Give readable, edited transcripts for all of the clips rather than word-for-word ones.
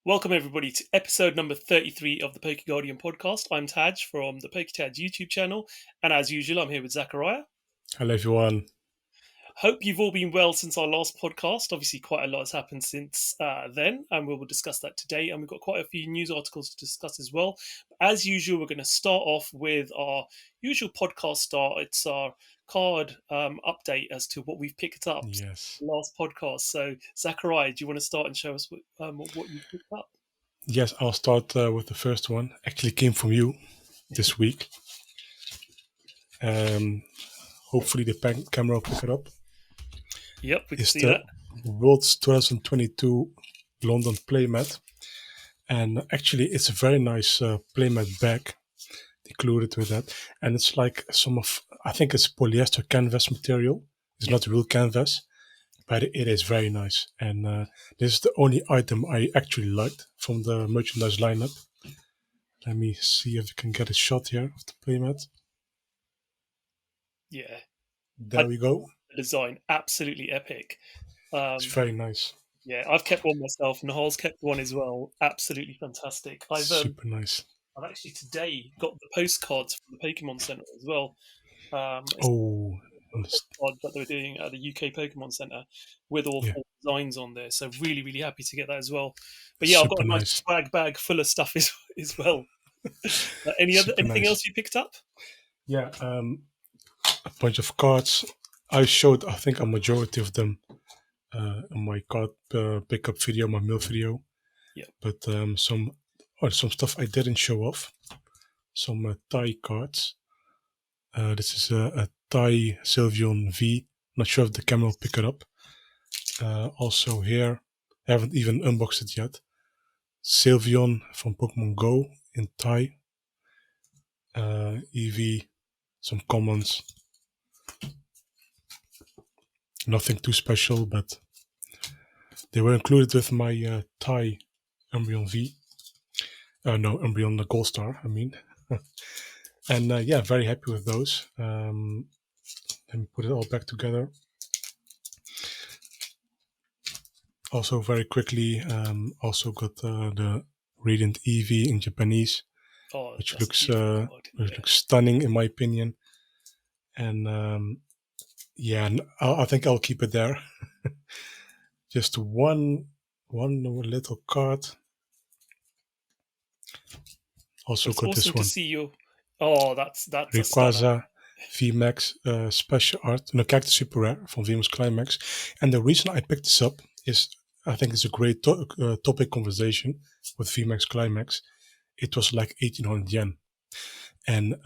Welcome everybody to episode number 33 of the PokeGuardian podcast. I'm Taj from the PokeTaj YouTube channel, and as usual, I'm here with Zakariya. Hello, everyone. Hope you've all been well since our last podcast. Obviously, quite a lot has happened since then, and we will discuss that today. And we've got quite a few news articles to discuss as well. As usual, we're going to start off with our usual podcast start. It's our card update as to what we've picked up Yes. last podcast. So, Zakariya, do you want to start and show us what you've picked up? Yes, I'll start with the first one. Actually came from you this week. Hopefully the camera will pick it up. Yep, we can It's see the that. World's 2022 London playmat. And actually, it's a very nice playmat bag included with that. And it's like I think it's polyester canvas material. It's not real canvas, but it is very nice. And this is the only item I actually liked from the merchandise lineup. Let me see if I can get a shot here of the playmat. Yeah. There we go. The design, absolutely epic. It's very nice. Yeah, I've kept one myself. Nahal's kept one as well. Absolutely fantastic. Super nice. I've actually today got the postcards from the Pokemon Center as well. Postcard that they were doing at the UK Pokemon Center with all 4 designs on there. So really happy to get that as well. But yeah, I've got a nice swag bag full of stuff as well. Anything else you picked up? Yeah, a bunch of cards. I showed, I think, a majority of them in my card pickup video, my mail video. Yeah. But some stuff I didn't show off. Some Thai cards. This is a Thai Sylveon V. Not sure if the camera will pick it up. Also here, I haven't even unboxed it yet. Sylveon from Pokemon Go in Thai. EV, some commons. Nothing too special, but they were included with my Thai Umbreon V. Umbreon Gold Star, I mean. And yeah, very happy with those. Let me put it all back together. Also, very quickly, also got the Radiant EV in Japanese, which looks stunning in my opinion. And yeah, I think I'll keep it there. Just one little card. Also got this one. To see you. Oh, that's Rayquaza VMAX special art, no, Cactus Super Rare from VMAX Climax. And the reason I picked this up is I think it's a great topic conversation with VMAX Climax. It was like 1800 yen. And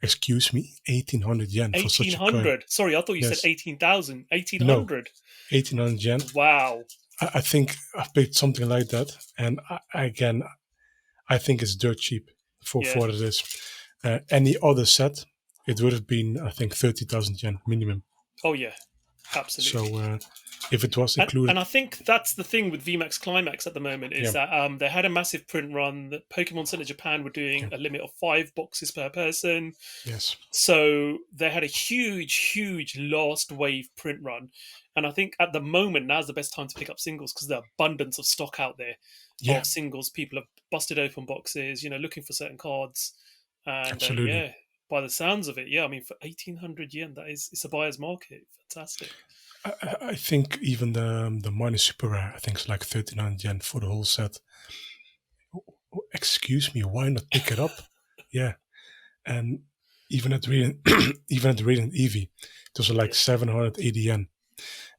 excuse me, 1800 yen for such a card. 1800? Sorry, I thought you said 18,000. 1800? No, 1800 yen. Wow. I think I paid something like that. And I think it's dirt cheap for what it is. Any other set, it would have been, I think, 30,000 yen minimum. Oh, yeah. Absolutely. So if it was included... And I think that's the thing with VMAX Climax at the moment is that they had a massive print run. That Pokemon Center Japan were doing a limit of 5 boxes per person. Yes. So they had a huge last wave print run. And I think at the moment, now's the best time to pick up singles because there's abundance of stock out there of singles. People have busted open boxes, looking for certain cards. And absolutely. by the sounds of it, I mean, for 1800 yen, it's a buyer's market. Fantastic. I think even the minus super rare, I think it's like 39 yen for the whole set. Excuse me, why not pick it up? Yeah. And even at Radiant Eevee, it was like 780 yen.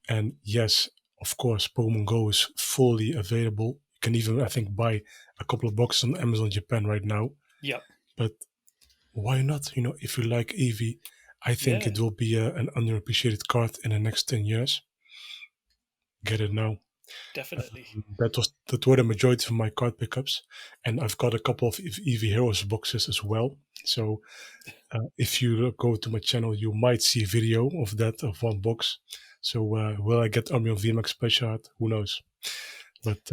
And yes, of course, Pokemon Go is fully available. You can even, I think, buy a couple of boxes on Amazon Japan right now. Yeah. But why not? If you like Eevee, I think it will be an underappreciated card in the next 10 years. Get it now. Definitely. That were the majority of my card pickups. And I've got a couple of Eevee Heroes boxes as well. So if you go to my channel, you might see a video of one box. So will I get Umbreon VMAX special art? Who knows? But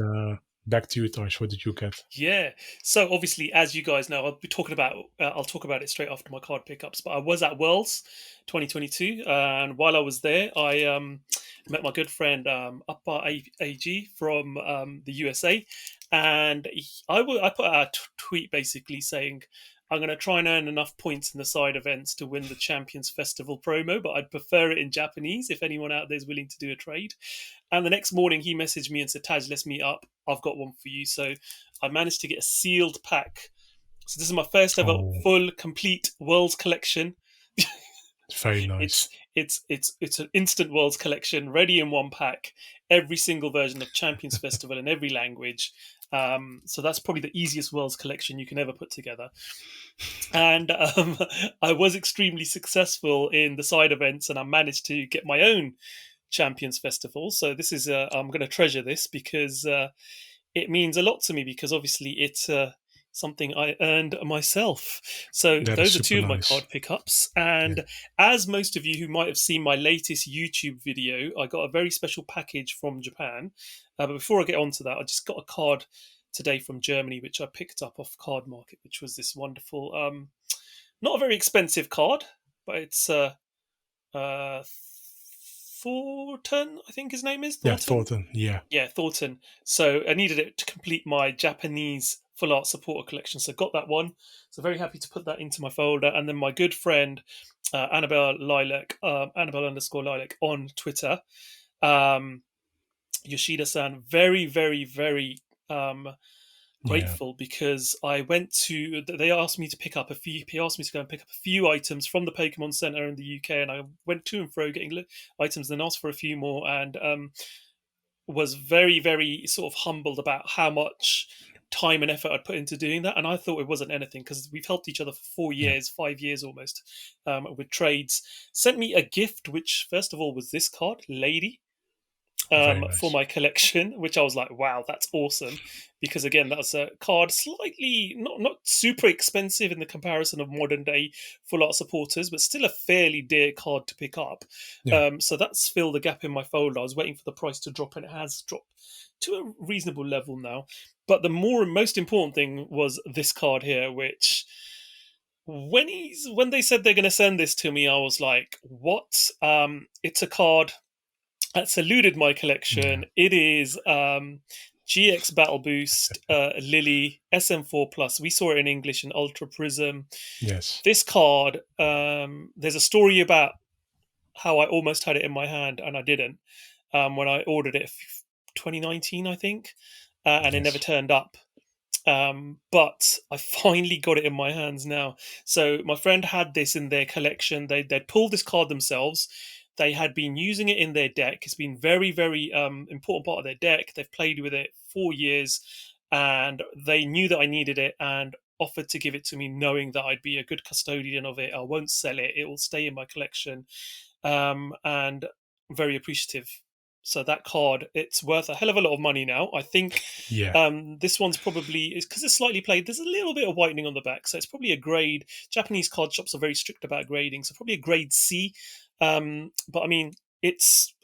back to you, Taj. What did you get? Yeah. So obviously, as you guys know, I'll talk about it straight after my card pickups. But I was at Worlds 2022, and while I was there, I met my good friend Upper AG from the USA, and I put out a tweet basically saying I'm going to try and earn enough points in the side events to win the Champions Festival promo, but I'd prefer it in Japanese if anyone out there is willing to do a trade. And the next morning he messaged me and said, Taj, let's meet up. I've got one for you. So I managed to get a sealed pack. So this is my first ever Oh, full complete Worlds collection. it's very It's nice. it's an instant worlds collection, ready in one pack. Every single version of Champions Festival in every language. So that's probably the easiest worlds collection you can ever put together. And I was extremely successful in the side events, and I managed to get my own Champions Festival. So this is I'm going to treasure this because it means a lot to me because obviously it's something I earned myself. So That is those are super two of my nice. card pickups. Yeah. And as most of you who might have seen my latest YouTube video, I got a very special package from Japan. But before I get on to that, I just got a card today from Germany, which I picked up off Card Market, which was this wonderful, not a very expensive card, but it's uh, Thornton, I think his name is Yeah, Thornton. Thornton. Yeah. Yeah, Thornton. So I needed it to complete my Japanese full art supporter collection. So got that one. So very happy to put that into my folder. And then my good friend Annabelle Lilac, Annabelle underscore Lilac on Twitter, um, Yoshida-san, very, very, very Yeah. grateful because I went to. They asked me to pick up a few. He asked me to go and pick up a few items from the Pokemon Center in the UK, and I went to and fro getting items, then asked for a few more, and was very, very sort of humbled about how much time and effort I'd put into doing that. And I thought it wasn't anything because we've helped each other for Yeah. 4 years, 5 years almost, with trades. Sent me a gift, which first of all was this card, Lady, Very for nice. my collection, which I was like, wow, that's awesome. Because again, that's a card slightly not super expensive in the comparison of modern day full art supporters, but still a fairly dear card to pick up. Yeah. So that's filled the gap in my folder. I was waiting for the price to drop, and it has dropped to a reasonable level now. But the most important thing was this card here, which when they said they're going to send this to me, I was like, what? It's a card that's eluded my Yeah. collection. It is GX Battle Boost Lily SM4 Plus. We saw it in English in Ultra Prism. Yes. This card, there's a story about how I almost had it in my hand and I didn't when I ordered it 2019, I think, and it never Yes. turned up. But I finally got it in my hands now. So my friend had this in their collection. They'd pulled this card themselves. They had been using it in their deck. It's been very, very important part of their deck. They've played with it 4 years, and they knew that I needed it and offered to give it to me, knowing that I'd be a good custodian of it. I won't sell it. It will stay in my collection, and very appreciative. So that card, it's worth a hell of a lot of money now. I think Yeah. this one's probably is because it's slightly played. There's a little bit of whitening on the back, so it's probably a grade. Japanese card shops are very strict about grading, so probably a grade C. But I mean, it's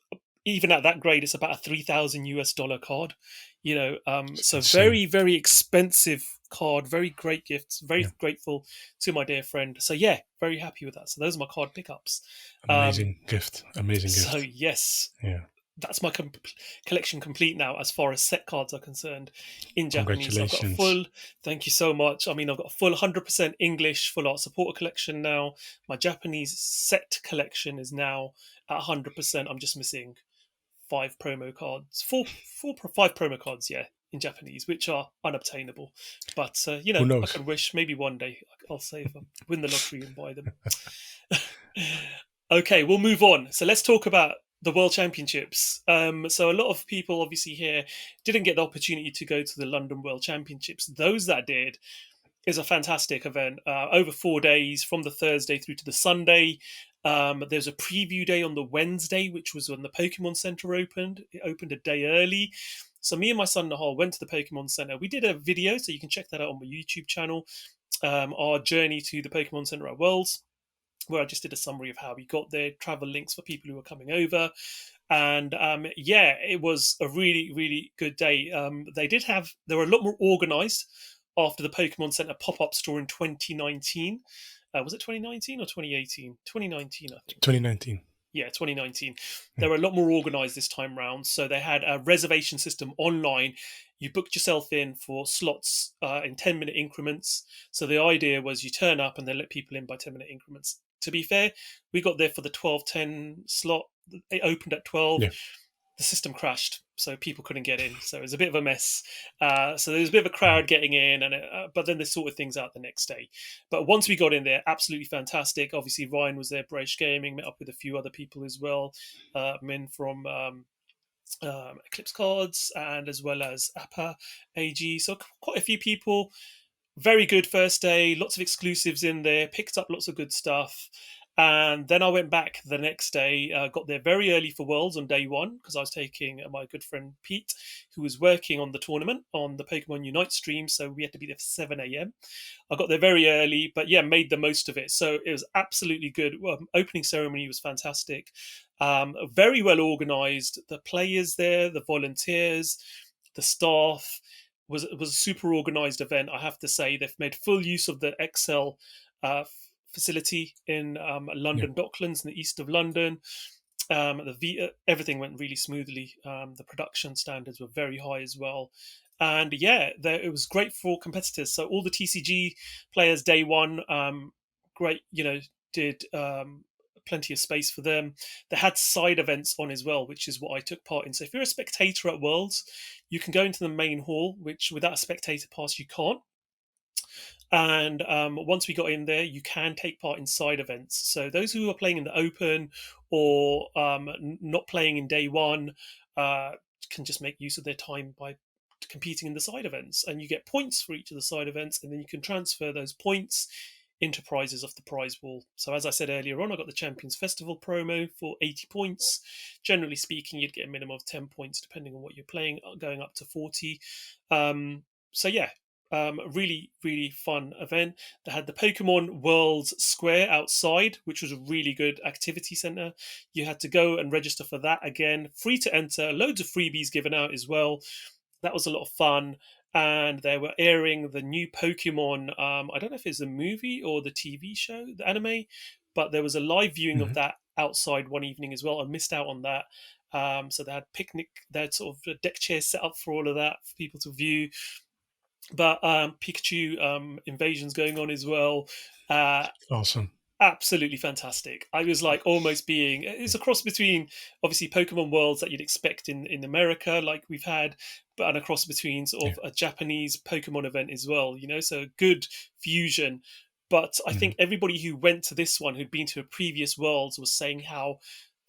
even at that grade, it's about a $3,000 card. It's So insane. very, very expensive card. Very great gifts. Very Yeah. grateful to my dear friend. So yeah, very happy with that. So those are my card pickups. Um, Amazing gift. Amazing so gift. yes, Yeah. that's my collection complete now as far as set cards are concerned in Japanese. So I've got a Congratulations. full, thank you so much. I mean, I've got a full 100% English full art supporter collection now. My Japanese set collection is now at 100%. I'm just missing five promo cards, five promo cards, yeah, in Japanese, which are unobtainable. But, Who I knows? can wish maybe one day I'll save them, win the lottery and buy them. Okay, we'll move on. So let's talk about the World Championships. So a lot of people obviously here didn't get the opportunity to go to the London World Championships. Those that did is a fantastic event over 4 days from the Thursday through to the Sunday. There's a preview day on the Wednesday, which was when the Pokemon Center opened. It opened a day early. So me and my son Nahal went to the Pokemon Center. We did a video, so you can check that out on my YouTube channel. Our journey to the Pokemon Center at Worlds, where I just did a summary of how we got there, travel links for people who were coming over. And yeah, it was a really, really good day. They were a lot more organized after the Pokemon Center pop up store in 2019. Was it 2019 or 2018? 2019, I think. 2019. Yeah, 2019. They Yeah. were a lot more organized this time round. So they had a reservation system online. You booked yourself in for slots in 10-minute increments. So the idea was you turn up and they let people in by 10-minute increments. To be fair, we got there for the 12:10 slot. It opened at 12. Yeah. The system crashed, so people couldn't get in. So it was a bit of a mess. So there was a bit of a Mm. crowd getting in, but then they sorted things out the next day. But once we got in there, absolutely fantastic. Obviously, Ryan was there, British Gaming, met up with a few other people as well, men from Eclipse Cards and as well as APA AG. So quite a few people. Very good first day, lots of exclusives in there, picked up lots of good stuff. And then I went back the next day, got there very early for Worlds on day one because I was taking my good friend Pete, who was working on the tournament on the Pokemon Unite stream. So we had to be there for 7 a.m. I got there very early, but yeah, made the most of it. So it was absolutely good. Opening ceremony was fantastic. Very well organized. The players there, the volunteers, the staff was a super organized event. I have to say they've made full use of the Excel facility in Yeah. London Docklands in the east of London. Everything went really smoothly. The production standards were very high as well, and yeah, it was great for competitors. So all the TCG players day one, great, did plenty of space for them. They had side events on as well, which is what I took part in. So if you're a spectator at Worlds, you can go into the main hall, which without a spectator pass you can't. And once we got in there, you can take part in side events. So those who are playing in the open or not playing in day one uh, can just make use of their time by competing in the side events, and you get points for each of the side events, and then you can transfer those points into prizes off the prize wall. So as I said earlier on, I got the Champions Festival promo for 80 points. Generally speaking, you'd get a minimum of 10 points depending on what you're playing, going up to 40. So yeah, really, really fun event. They had the Pokemon World Square outside, which was a really good activity center. You had to go and register for that again. Free to enter, loads of freebies given out as well. That was a lot of fun. And they were airing the new Pokemon. I don't know if it's a movie or the TV show, the anime, but there was a live viewing of Mhm. that outside one evening as well. I missed out on that. So they had picnic, they had sort of deck chairs set up for all of that for people to view. But Pikachu invasions going on as well. Uh, Awesome. Absolutely fantastic. I was like almost being it's Yeah. a cross between obviously Pokemon worlds that you'd expect in America, like we've had, but and a cross between sort Yeah. of a Japanese Pokemon event as well, so good fusion. But I Mhm. think everybody who went to this one, who'd been to a previous worlds, was saying how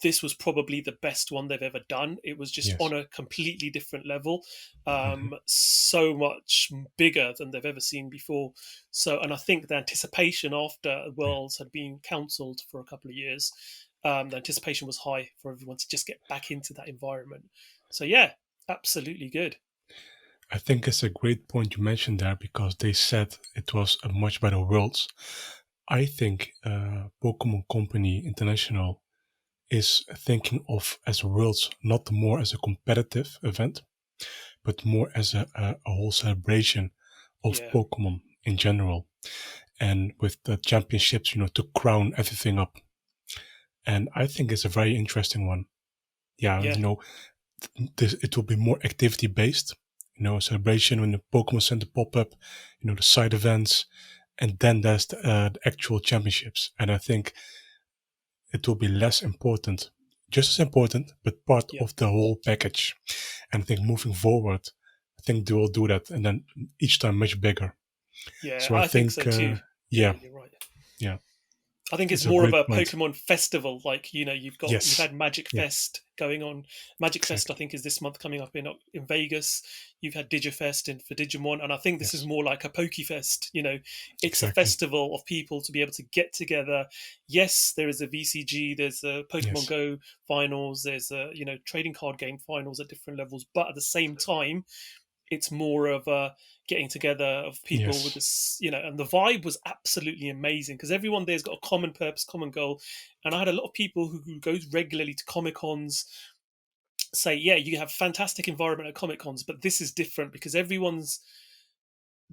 this was probably the best one they've ever done. It was just Yes. on a completely different level, Mhm. so much bigger than they've ever seen before. So, and I think the anticipation after Yeah. Worlds had been cancelled for a couple of years, the anticipation was high for everyone to just get back into that environment. So, yeah, absolutely good. I think it's a great point you mentioned there because they said it was a much better Worlds. I think Pokemon Company International is thinking of as Worlds not more as a competitive event, but more as a whole celebration of Yeah, Pokemon in general. And with the championships, to crown everything up. And I think it's a very interesting one. Yeah, yeah, it will be more activity based. A celebration when the Pokemon Center pop up, the side events, and then there's the actual championships. And I think it will be less important, just as important, but part yeah, of the whole package. And I think moving forward, I think they will do that, and then each time much bigger. yeah. So I I think think, so too. Yeah, yeah, you're right. yeah, I think it's it's a more of a great point. Pokemon festival. Like you've Yes, had Magic yeah, Fest going on. Magic Fest, I exactly. think, is this month coming up in Vegas. You've had Digifest for Digimon, and I think this is Yes, more like a Pokefest. It's a exactly. festival of people to be able to get together. Yes, there is a VCG, there's a Pokemon Yes, Go finals, there's a trading card game finals at different levels, but at the same time it's more of a getting together of people with yes, this, and the vibe was absolutely amazing because everyone there's got a common purpose, common goal. And I had a lot of people who go regularly to Comic Cons say, yeah, you have fantastic environment at Comic Cons, but this is different because everyone's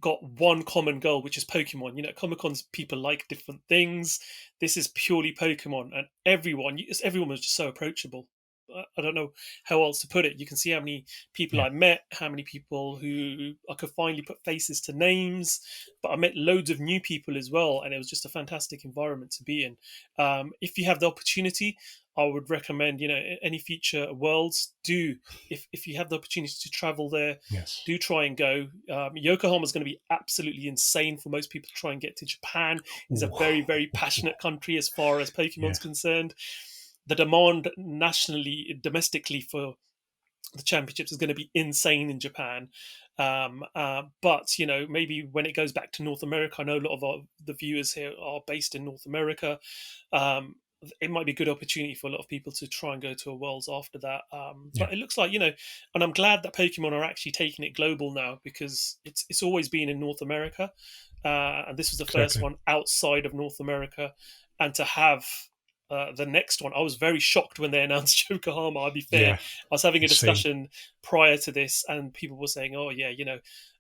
got one common goal, which is Pokemon. You know, Comic Cons, people like different things. This is purely Pokemon, and everyone was just so approachable. I don't know how else to put it. You can see how many people Yeah. I met, how many people who I could finally put faces to names, but I met loads of new people as well, and it was just a fantastic environment to be in. If you have the opportunity, I would recommend, you know, any future worlds, do, if you have the opportunity to travel there, Yes. do try and go. Yokohama is going to be absolutely insane for most people to try and get to Japan. It's a Ooh. very, very passionate country as far as Yeah. Pokemon's concerned. The demand nationally, domestically for the championships is going to be insane in Japan. But, you know, maybe when it goes back to North America, I know a lot of the viewers here are based in North America. Um, it might be a good opportunity for a lot of people to try and go to a Worlds after that. Yeah. But it looks like, you know, and I'm glad that Pokemon are actually taking it global now, because it's always been in North America. And this was the first Exactly. one outside of North America. And to have the next one, I was very shocked when they announced Yokohama. I'll be fair. Yeah. I was having a Insane. discussion prior to this, and people were saying, "Oh, yeah, you know,"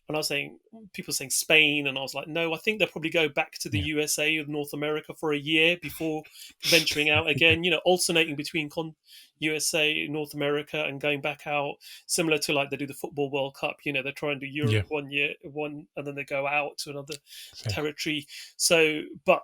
and I was saying, people saying Spain, and I was like, "No, I think they'll probably go back to the Yeah. USA or North America for a year before venturing out again. You know, alternating between USA, North America, and going back out, similar to like they do the Football World Cup. You know, they try and do Europe Yeah. 1 year, and then they go out to another Exactly. territory. So, but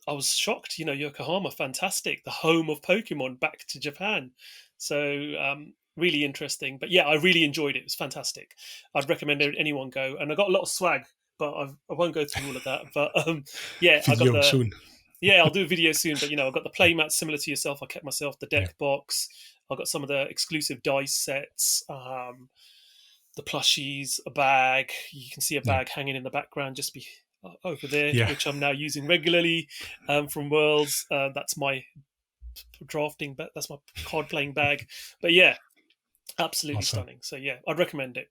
I was shocked, you know, Yokohama, fantastic, the home of Pokemon, back to Japan. So really interesting. But yeah, I really enjoyed it. It was fantastic. I'd recommend anyone go. And I got a lot of swag, but I won't go through all of that. But yeah, I got Video the, soon. yeah, I'll do a video soon. But, you know, I got the playmat similar to yourself. I kept myself the Yeah. deck box. I got some of the exclusive dice sets, the plushies, a bag. You can see a Yeah. bag hanging in the background just be over there, Yeah. which I'm now using regularly from Worlds. That's my drafting, but that's my card playing bag. But yeah, absolutely Awesome. stunning. So yeah, I'd recommend it.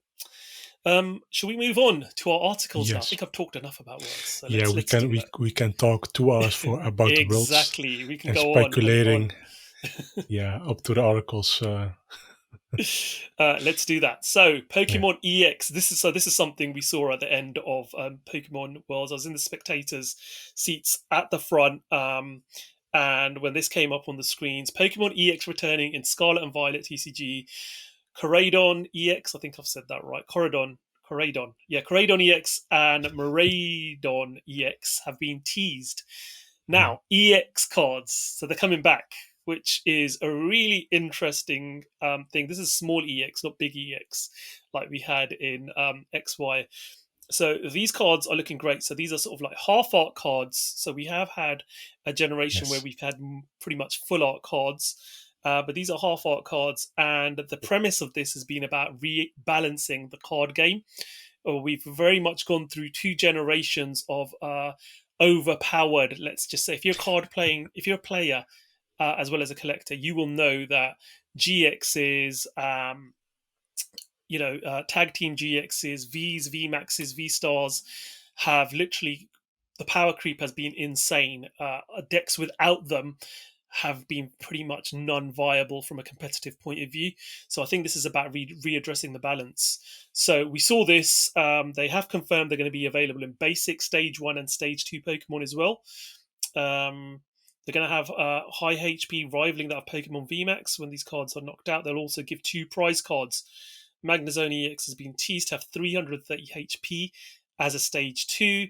Shall we move on to our articles now? I Yes. think I've talked enough about Worlds, so Yeah, let's do that. we can talk 2 hours for about the worlds Exactly, we can and go on and speculating. on. Yeah, up to the articles. Let's do that. So, Yeah. Pokemon EX. This is something we saw at the end of Pokemon Worlds. I was in the spectators' seats at the front, and when this came up on the screens, Pokemon EX returning in Scarlet and Violet TCG. Coradon EX. I think I've said that right. Coradon. Yeah, Coradon EX and Miraidon EX have been teased. Yeah. Now, EX cards, so they're coming back, which is a really interesting thing. This is small EX, not big EX, like we had in XY. So these cards are looking great. So these are sort of like half art cards. So we have had a generation where Yes. we've had pretty much full art cards. But these are half art cards, and the premise of this has been about rebalancing the card game. We've very much gone through 2 generations of overpowered. Let's just say, if if you're a player as well as a collector, you will know that GXs, tag team GXs, Vs, VMAXs, V-Stars have literally, the power creep has been insane. Decks without them have been pretty much non-viable from a competitive point of view. So I think this is about readdressing the balance. So we saw this. They have confirmed they're going to be available in basic, stage 1 and stage 2 Pokemon as well. They're going to have high HP rivaling that of Pokemon VMAX when these cards are knocked out. They'll also give 2 prize cards. Magnezone EX has been teased to have 330 HP as a stage 2.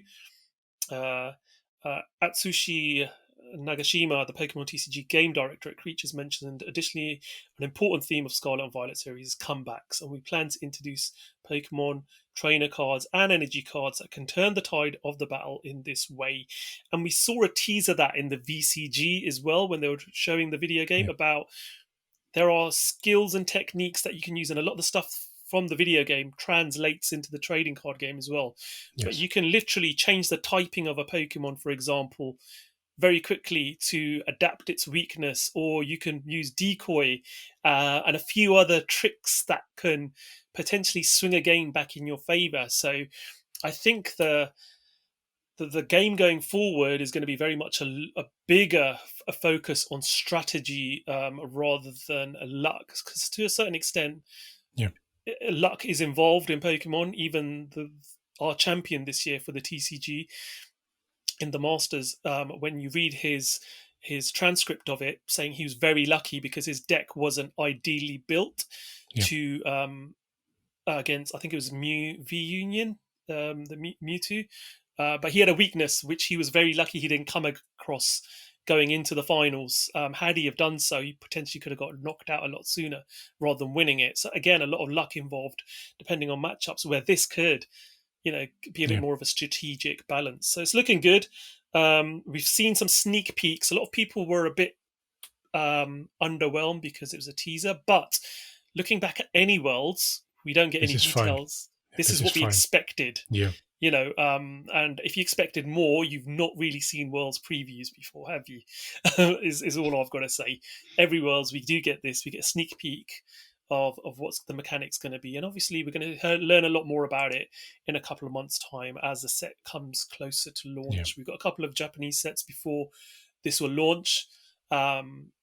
Atsushi Nagashima, the Pokemon TCG game director at Creatures, mentioned additionally an important theme of Scarlet and Violet series is comebacks, and we plan to introduce Pokemon trainer cards and energy cards that can turn the tide of the battle in this way. And we saw a teaser of that in the VCG as well when they were showing the video game Yeah. about there are skills and techniques that you can use, and a lot of the stuff from the video game translates into the trading card game as well. Yes. But you can literally change the typing of a Pokemon, for example, very quickly to adapt its weakness, or you can use decoy and a few other tricks that can potentially swing a game back in your favor. So I think the game going forward is going to be very much a bigger focus on strategy rather than luck, because to a certain extent, Yeah. luck is involved in Pokemon. Even our champion this year for the TCG in the Masters. When you read his transcript of it, saying he was very lucky because his deck wasn't ideally built Yeah. to against, I think it was V Union, the Mewtwo. But he had a weakness, which he was very lucky he didn't come across going into the finals. Had he have done so, he potentially could have got knocked out a lot sooner rather than winning it. So again, a lot of luck involved, depending on matchups, where this could, be a bit Yeah. more of a strategic balance. So it's looking good. We've seen some sneak peeks. A lot of people were a bit underwhelmed because it was a teaser, but looking back at any worlds, we don't get This any is fine. details. This This is is what we fine. expected. Yeah. And if you expected more, you've not really seen Worlds previews before, have you? is all I've got to say. Every Worlds we do get this, we get a sneak peek of what's the mechanics going to be, and obviously we're going to learn a lot more about it in a couple of months' time as the set comes closer to launch. Yeah. We've got a couple of Japanese sets before this will launch,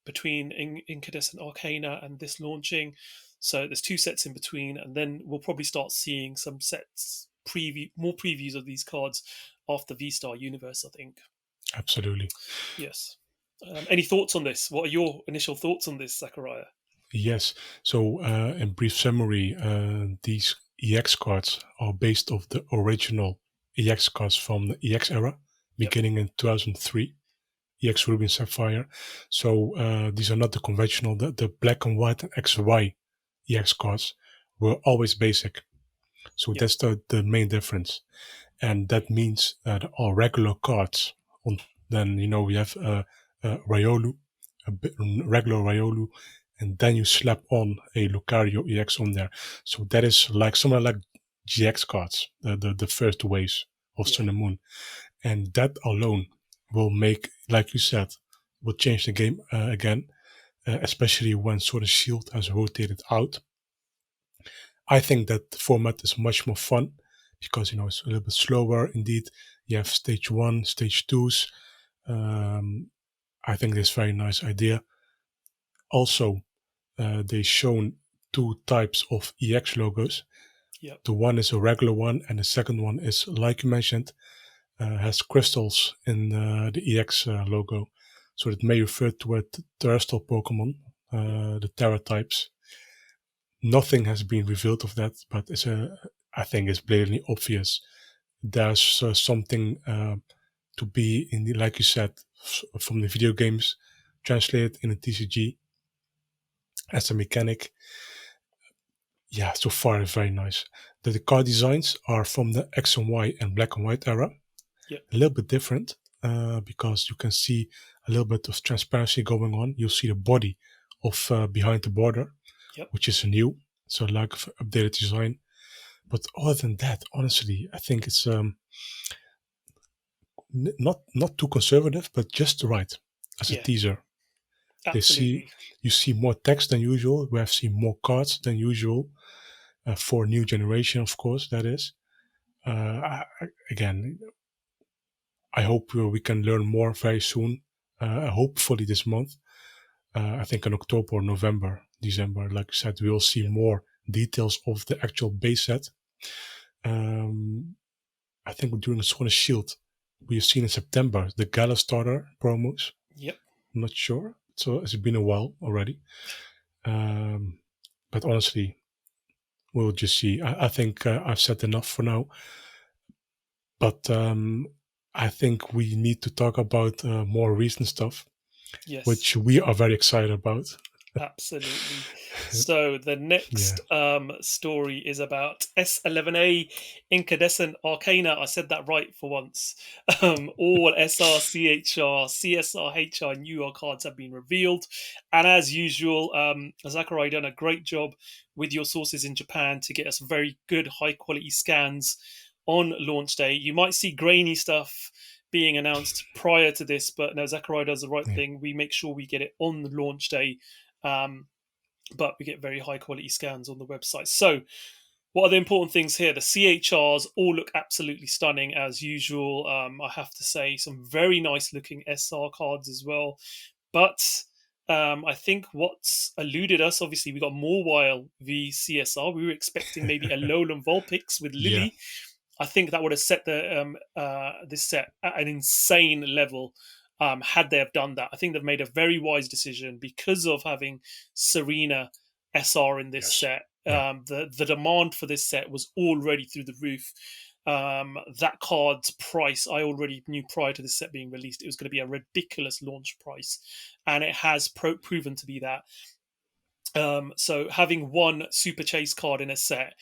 between Incandescent Arcana and this launching. So there's 2 sets in between, and then we'll probably start seeing some sets more previews of these cards after VSTAR Universe, I think. Absolutely. Yes. Any thoughts on this? What are your initial thoughts on this, Zakariya? Yes. So, in brief summary, these EX cards are based off the original EX cards from the EX era, Yep. beginning in 2003. EX Ruby and Sapphire. So these are not the conventional, the black and white and XY EX cards were always basic. So Yep. that's the main difference. And that means that our regular cards, then, we have Riolu, regular Riolu, and then you slap on a Lucario EX on there. So that is like somewhere like GX cards, the first waves of Sun and Moon. And that alone will make, like you said, will change the game again, especially when Sword and Shield has rotated out. I think that the format is much more fun because, it's a little bit slower indeed. You have stage 1, stage 2s. I think that's a very nice idea. Also, they've shown 2 types of EX logos. Yep. The one is a regular one, and the second one is, like you mentioned, has crystals in the EX logo. So it may refer to a terrestrial Pokemon, the Terra types. Nothing has been revealed of that, but I think it's blatantly obvious. There's something to be in like you said, from the video games, translated in a TCG as a mechanic. Yeah, so far it's very nice. The card designs are from the X and Y and black and white era. Yep. A little bit different because you can see a little bit of transparency going on. You'll see the body of behind the border, Yep. which is new. So like updated design. But other than that, honestly, I think it's not too conservative, but just right as a Yeah. teaser. Absolutely. You see more text than usual. We have seen more cards than usual for new generation, of course. That is. Again, I hope we can learn more very soon. Hopefully this month. I think in October or November, December, like I said, we will see more details of the actual base set. I think during the Sword and Shield, we have seen in September the Gala starter promos. Yep. I'm not sure. So it's been a while already. But honestly, we'll just see. I think I've said enough for now. But I think we need to talk about more recent stuff, Yes. which we are very excited about. Absolutely. So the next story is about S11A Incandescent Arcana. I said that right for once. All SR, CHR, CSR, HR, and UR cards have been revealed. And as usual, Zakariya done a great job with your sources in Japan to get us very good, high quality scans on launch day. You might see grainy stuff being announced prior to this, but no, Zakariya does the right thing. We make sure we get it on the launch day. But we get very high quality scans on the website. So, what are the important things here? The CHRs all look absolutely stunning as usual. I have to say, some very nice looking SR cards as well. But I think what's eluded us, obviously, we got more Wild v CSR. We were expecting maybe a Alolan Vulpix with Lily. I think that would have set this set at an insane level. Had they have done that, I think they've made a very wise decision because of having Serena SR in this Yes. set. Yeah. The demand for this set was already through the roof. That card's price, I already knew prior to this set being released, it was going to be a ridiculous launch price, and it has proven to be that. So having one Super Chase card in a set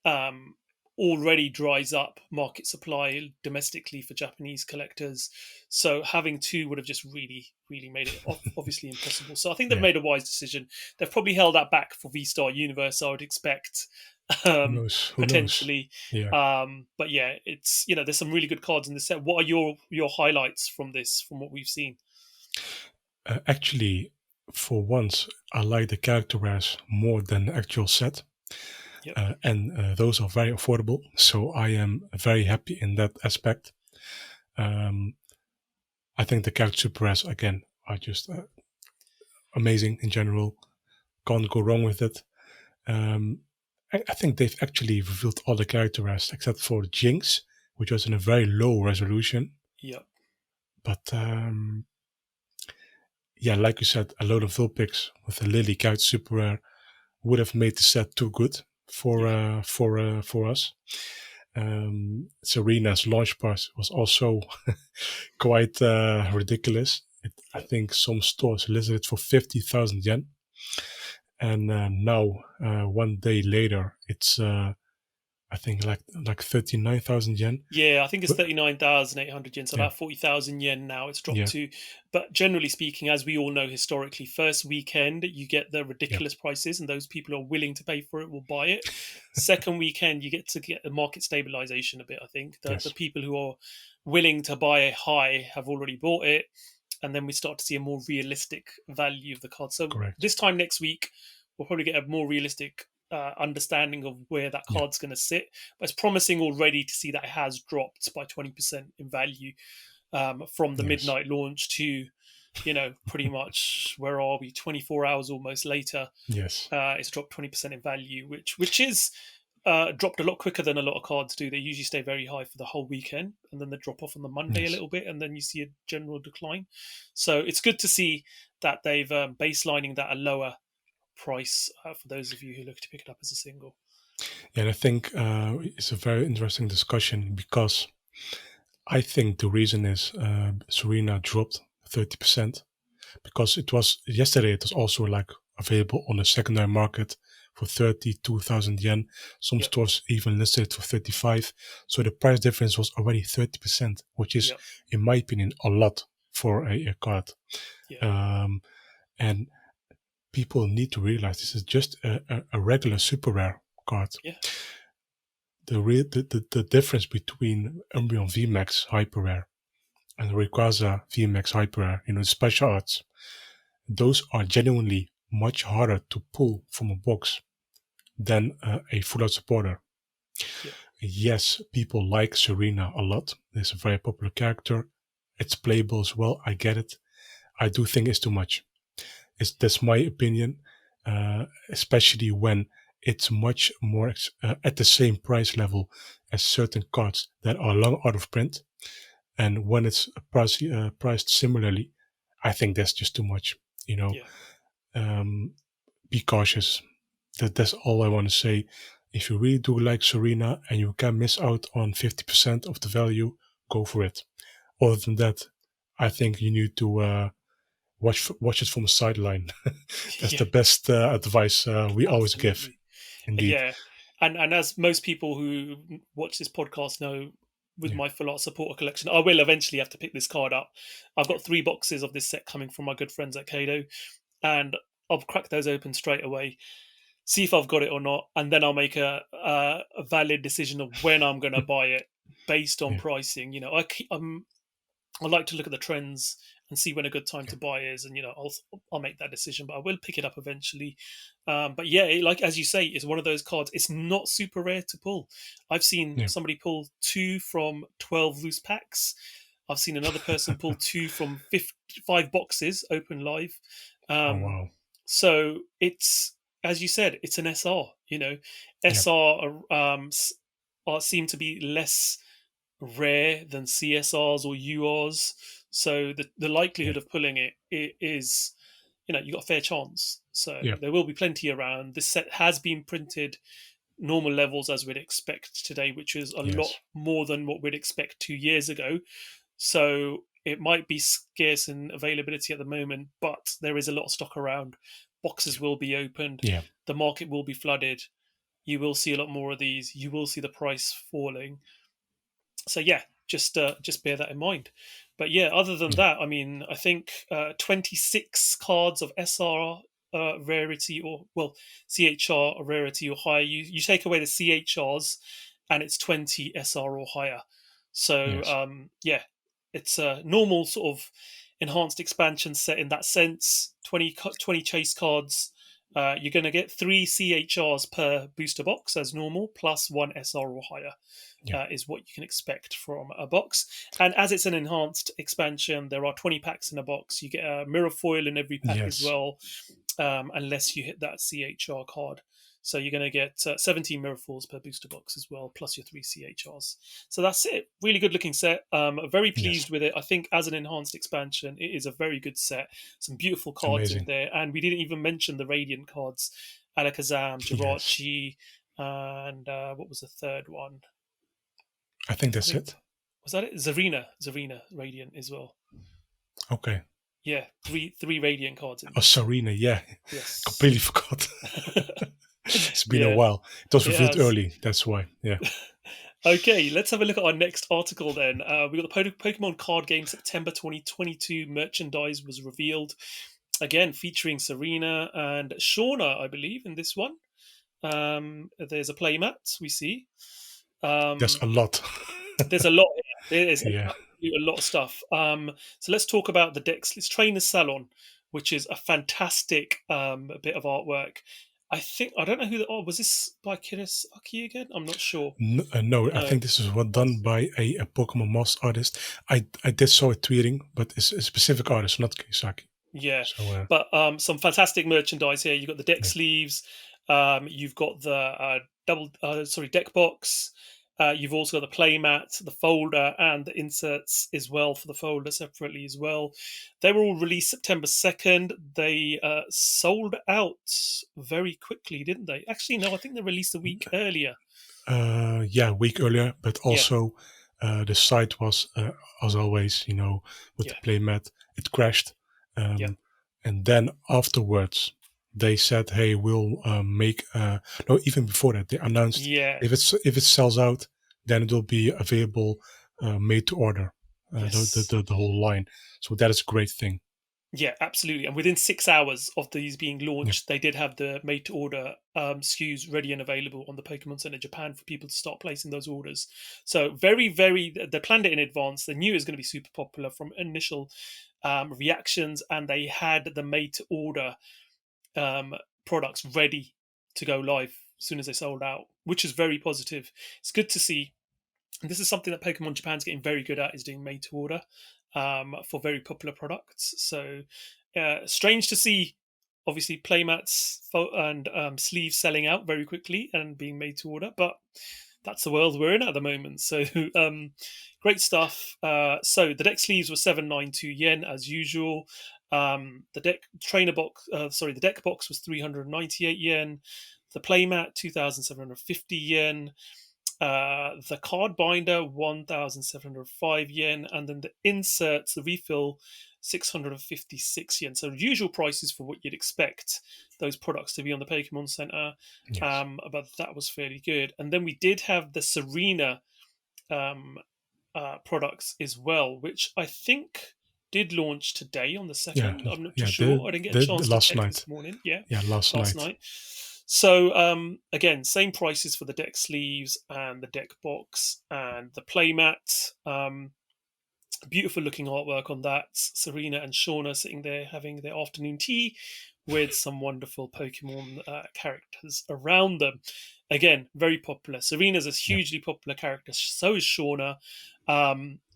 um, already dries up market supply domestically for Japanese collectors. So having two would have just really, really made it obviously impossible. So I think they've Yeah. made a wise decision. They've probably held that back for VSTAR Universe, I would expect, Who knows? Who knows? potentially. Yeah. But yeah, it's there's some really good cards in the set. What are your highlights from this, from what we've seen? Actually, for once, I like the character rares more than the actual set. Yep. And those are very affordable. So I am very happy in that aspect. Um, I think the character super rares, again, are just amazing in general. Can't go wrong with it. I think they've actually revealed all the character rares except for Jinx, which was in a very low resolution. Yep. But yeah, like you said, a load of Vulpix with a Lily character super rare would have made the set too good for Yeah. for us. Serena's launch price was also quite ridiculous. I Yep. think some stores listed it for 50,000 yen, and now 1 day later, it's I think like 39,000 yen. Yeah, I think it's But 39,800 yen, so yeah, about 40,000 yen now it's dropped yeah, to. But generally speaking, as we all know historically, first weekend you get the yeah, ridiculous prices, and those people who are willing to pay for it will buy it. Second weekend, you get to get the market stabilization a bit. I think the yes, people who are willing to buy a high have already bought it, and then we start to see a more realistic value of the card. So correct. this time next week, we'll probably get a more realistic understanding of where that Yeah, card's going to sit. But it's promising already to see that it has dropped by 20% in value from the yes, midnight launch to, pretty much where are we? 24 hours almost later, yes, it's dropped 20% in value, which is dropped a lot quicker than a lot of cards do. They usually stay very high for the whole weekend, and then they drop off on the Monday a yes. little bit, and then you see a general decline. So it's good to see that they've baselining that a lower price for those of you who look to pick it up as a single. And I think it's a very interesting discussion because I think the reason is Serena dropped 30% because it was yesterday. It was also like available on the secondary market for 32,000 yen. Some Yep, stores even listed it for 35. So the price difference was already 30%, which is, yep, in my opinion, a lot for a card. yeah, Um, and people need to realize this is just a regular super rare card. yeah, The difference between Umbreon VMAX Hyper Rare and Rayquaza VMAX Hyper Rare, the special arts, those are genuinely much harder to pull from a box than a full art supporter. yeah, Yes, people like Serena a lot. It's a very popular character. It's playable as well. I get it. I do think it's too much. That's my opinion, especially when it's much more at the same price level as certain cards that are long out of print. And when it's priced similarly, I think that's just too much. You know, yeah, um, be cautious. That's all I want to say. If you really do like Serena and you can miss out on 50% of the value, go for it. Other than that, I think you need to watch it from the sideline. That's yeah, the best advice we always give. absolutely. Indeed. Yeah, and as most people who watch this podcast know, with Yeah. my full art supporter collection, I will eventually have to pick this card up. I've got 3 boxes of this set coming from my good friends at Kado, and I'll crack those open straight away, see if I've got it or not, and then I'll make a valid decision of when I'm going to buy it based on Yeah. pricing. I like to look at the trends and see when a good time Yeah. to buy is, and I'll make that decision. But I will pick it up eventually. But yeah, like as you say, it's one of those cards. It's not super rare to pull. I've seen Yeah. somebody pull 2 from 12 loose packs. I've seen another person pull 2 from 5 boxes open live. Oh Um, wow. so it's, as you said, it's an SR. Yeah. SR seem to be less rare than CSRs or URs. So the Yeah. likelihood of pulling it is, you got a fair chance. So Yeah. there will be plenty around. This set has been printed normal levels as we'd expect today, which is a lot Yes. more than what we'd expect 2 years ago. So it might be scarce in availability at the moment, but there is a lot of stock around. Boxes will be opened. Yeah. The market will be flooded. You will see a lot more of these. You will see the price falling. So yeah, just bear that in mind. But yeah, other than Yeah. that, I mean, I think 26 cards of SR rarity, or well, CHR rarity or higher. You take away the CHRs, and it's 20 SR or higher. So Yes. yeah, it's a normal sort of enhanced expansion set in that sense. 20 chase cards. You're going to get 3 CHRs per booster box as normal, plus 1 SR or higher. Yeah. Is what you can expect from a box. And as it's an enhanced expansion, there are 20 packs in a box. You get a mirror foil in every pack as Yes. well, unless you hit that CHR card. So you're going to get 17 mirror foils per booster box as well, plus your 3 CHRs. So that's it. Really good looking set. Very Yes. pleased with it. I think as an enhanced expansion, it is a very good set. Some beautiful It's cards in amazing. there. And we didn't even mention the Radiant cards. Alakazam, Yes. Jirachi, and what was the third one? I think I that's think it. was that it? Zarina Radiant as well. Okay. Yeah, three Radiant cards in Oh, there. Serena. Yeah. Yes. Completely forgot. It's been a Yeah, while. It was it revealed has. early. That's why. Yeah. Okay, let's have a look at our next article then. We got the Pokemon card game September 2022 merchandise was revealed. Again, featuring Serena and Shauna, I believe, in this one. There's a playmat we see. There's Um, a lot. there's a lot. There's Yeah. absolutely a lot of stuff. So let's talk about the decks. Let's Trainer Salon, which is a fantastic bit of artwork. I don't know who. Was this by Kiris Aki again? I'm not sure. No, I No, think this is what done was by a Pokemon Moss artist. I did saw it tweeting, but it's a specific artist, not Kisaki. yeah, So but some fantastic merchandise here. You've got the deck yeah. sleeves. You've got the deck box. You've also got the playmat, the folder, and the inserts as well for the folder separately as well. They were all released September 2nd. They sold out very quickly, didn't they? Actually, no, I think they released a week earlier. Yeah, a week earlier, but Yeah, also the site was, as always, with the yeah, playmat, it crashed. yeah, Um, and then afterwards, they said, "Hey, we'll make." No, even before that, they announced yeah. if it sells out, then it will be available, made to order, Yes. the whole line. So that is a great thing. Yeah, absolutely. And within 6 hours of these being Yeah, launched, they did have the made to order SKUs ready and available on the Pokemon Center Japan for people to start placing those orders. So they planned it in advance. They knew it was going to be super popular from initial reactions, and they had the made to order um, products ready to go live as soon as they sold out, which is very positive. It's good to see. And this is something that Pokemon Japan's getting very good at, is doing made to order for very popular products. So strange to see, obviously, playmats and sleeves selling out very quickly and being made to order, but that's the world we're in at the moment. So great stuff. So the deck sleeves were 792 yen as usual. The deck box was 398 yen. The playmat 2,750 yen. The card binder 1,705 yen, and then the inserts, the refill 656 yen. So usual prices for what you'd expect those products to be on the Pokemon Center, yes, but that was fairly good. And then we did have the Serena um, products as well, which I think did launch today on the yeah, second. I'm not too yeah. sure. I didn't get a The chance to last check this night, morning. Yeah, yeah, last last night, night. So again, same prices for the deck sleeves and the deck box and the playmat. Beautiful looking artwork on that. Serena and Shauna sitting there having their afternoon tea with some wonderful Pokemon characters around them. Again, very popular. Serena's a yeah. hugely popular character. So is Shauna.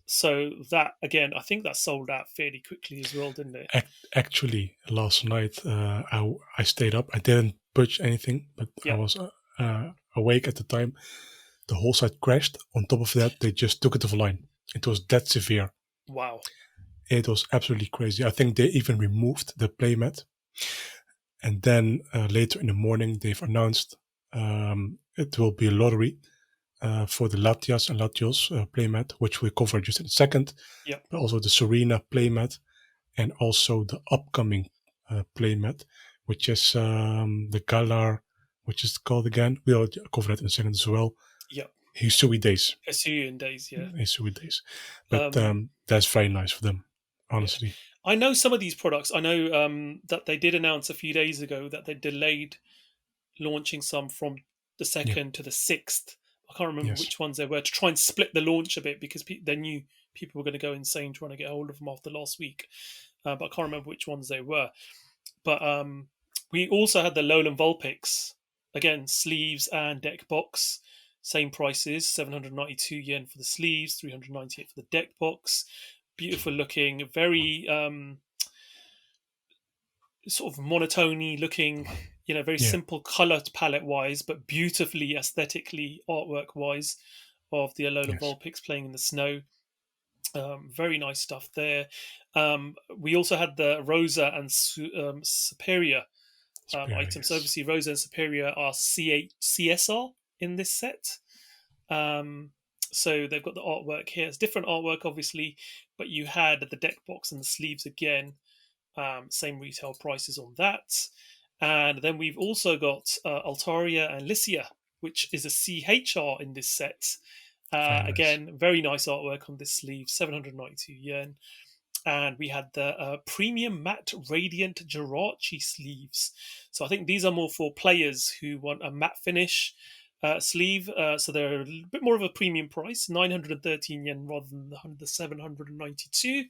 So that again, I think that sold out fairly quickly as well, didn't it? Actually, last night I stayed up. I didn't push anything, but I Yeah, was awake at the time. the whole site crashed. On top of that, they just took it offline. It was that severe. Wow. It was absolutely crazy. I think they even removed the playmat. And then later in the morning, they've announced it will be a lottery for the Latias and Latios playmat, which we'll cover just in a second. Yep. But also the Serena playmat, and also the upcoming playmat, which is the Galar, which is called again. We'll cover that in a second as well. Yep. Hisui Days. Hisuian Days, yeah. Hisui Days. But that's very nice for them, honestly. Yeah. I know some of these products. I know that they did announce a few days ago that they delayed launching some from the 2nd to the 6th. I can't remember which ones they were, to try and split the launch a bit, because they knew people were going to go insane trying to get hold of them after last week. But I can't remember which ones they were. But we also had the Alolan Vulpix. Again, sleeves and deck box. Same prices, 792 yen for the sleeves, 398 for the deck box. Beautiful looking, very sort of monotony looking, very simple color palette wise, but beautifully aesthetically artwork wise, of the Alolan Vulpix playing in the snow. Very nice stuff there. We also had the Rosa and Superior items. So obviously Rosa and Superior are CSR in this set. So they've got the artwork here. It's different artwork, obviously, but you had the deck box and the sleeves again. Same retail prices on that. And then we've also got Altaria and Lycia, which is a CHR in this set. Again, very nice artwork on this sleeve, 792 yen. And we had the premium matte radiant Jirachi sleeves. So I think these are more for players who want a matte finish sleeve. So they're a bit more of a premium price, 913 yen rather than the 792.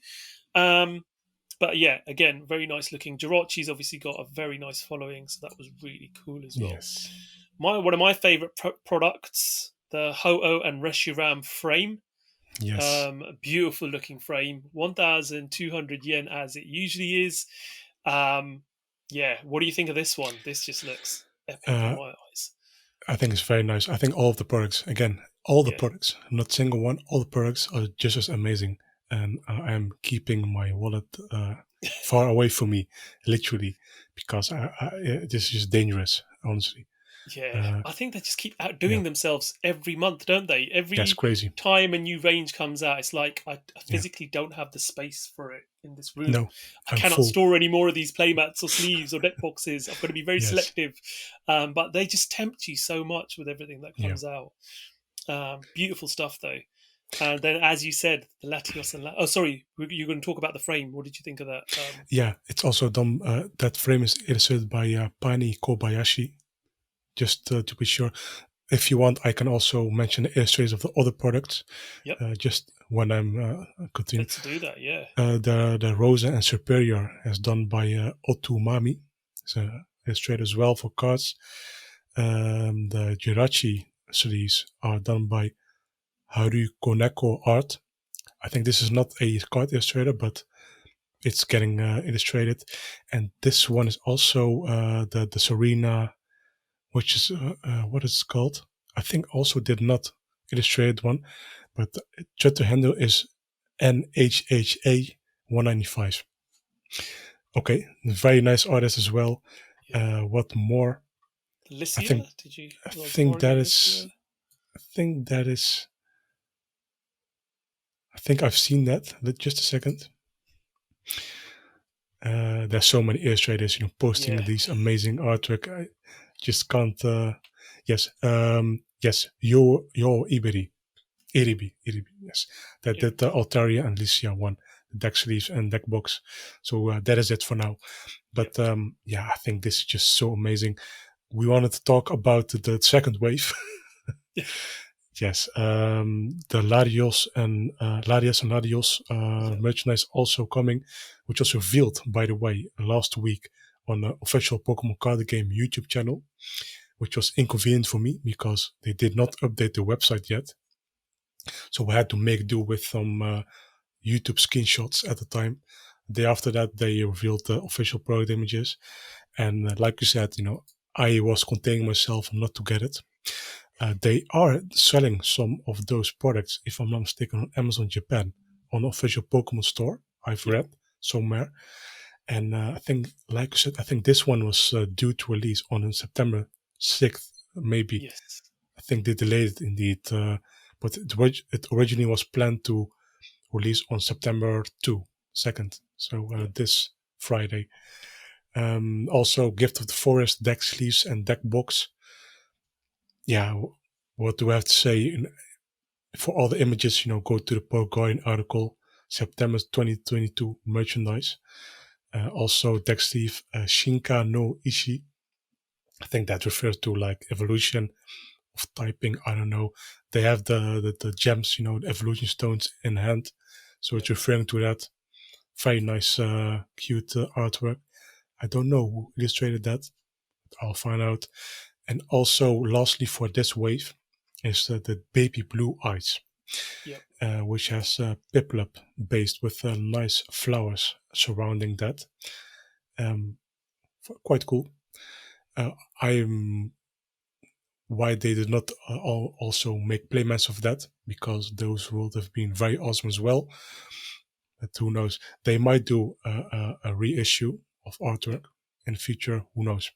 But yeah, again, very nice looking. Jirachi's obviously got a very nice following, so that was really cool as well. Yes. One of my favorite products, the Ho-Oh and Reshiram frame. Yes. Beautiful looking frame, 1,200 yen as it usually is. Yeah, what do you think of this one? This just looks epic in my eyes. I think it's very nice. I think all of the products, again, products, not single one, all the products are just as amazing. And I'm keeping my wallet far away from me, literally, because this is just dangerous, honestly. Yeah, I think they just keep outdoing themselves every month, don't they? Every That's crazy. time a new range comes out, it's like I physically don't have the space for it in this room. No, I cannot store any more of these playmats or sleeves or deck boxes. I've got to be very selective. But they just tempt you so much with everything that comes out. Beautiful stuff, though. And then, as you said, the Latios and you're going to talk about the frame. What did you think of that? Yeah, it's also done. That frame is illustrated by Pani Kobayashi. Just to be sure, if you want, I can also mention the illustrators of the other products. Yep. Just when I'm continuing. Let's do that. Yeah. The Rosa and Superior is done by Otumami. It's an illustrator as well for cards. The Jirachi series are done by Haru Koneko Art. I think this is not a card illustrator, but it's getting illustrated. And this one is also the Serena, which is what it's called. I think also did not illustrate one, but the handle is NHHA 195. Okay, very nice artist as well. Yeah. What more? Lycia? I think I've seen that. Just a second. There's so many illustrators, posting these amazing artwork. I just can't. Yes. Yo Iberi. Iribi, yes. That did the Altaria and Lycia one, the deck sleeves and deck box. So that is it for now. But I think this is just so amazing. We wanted to talk about the second wave. Yes, the Larios and Larios merchandise also coming, which was revealed, by the way, last week on the official Pokemon card game YouTube channel, which was inconvenient for me because they did not update the website yet. So we had to make do with some YouTube screenshots at the time. The day after that, they revealed the official product images. And like you said, I was containing myself not to get it. They are selling some of those products, if I'm not mistaken, on Amazon Japan, on official Pokemon store. I've Yep. read somewhere. And I think, like I said, I think this one was due to release on September 6th, maybe. Yes. I think they delayed it indeed. But it originally was planned to release on September 2nd. So Yep. this Friday. Also, Gift of the Forest deck sleeves and deck box. Yeah, what do I have to say? For all the images, go to the PokeGuardian article, September 2022 merchandise. Also, deck sleeve Shinka no Ishi. I think that refers to like evolution of typing. I don't know. They have the gems, the evolution stones in hand. So it's Yep. referring to that. Very nice, cute artwork. I don't know who illustrated that. I'll find out. And also, lastly, for this wave is the baby blue eyes, Yep. which has Piplup based with nice flowers surrounding that. Um, quite cool. Uh, I'm why they did not also make playmats of that, because those would have been very awesome as well. But who knows? They might do a reissue of artwork in the future. Who knows?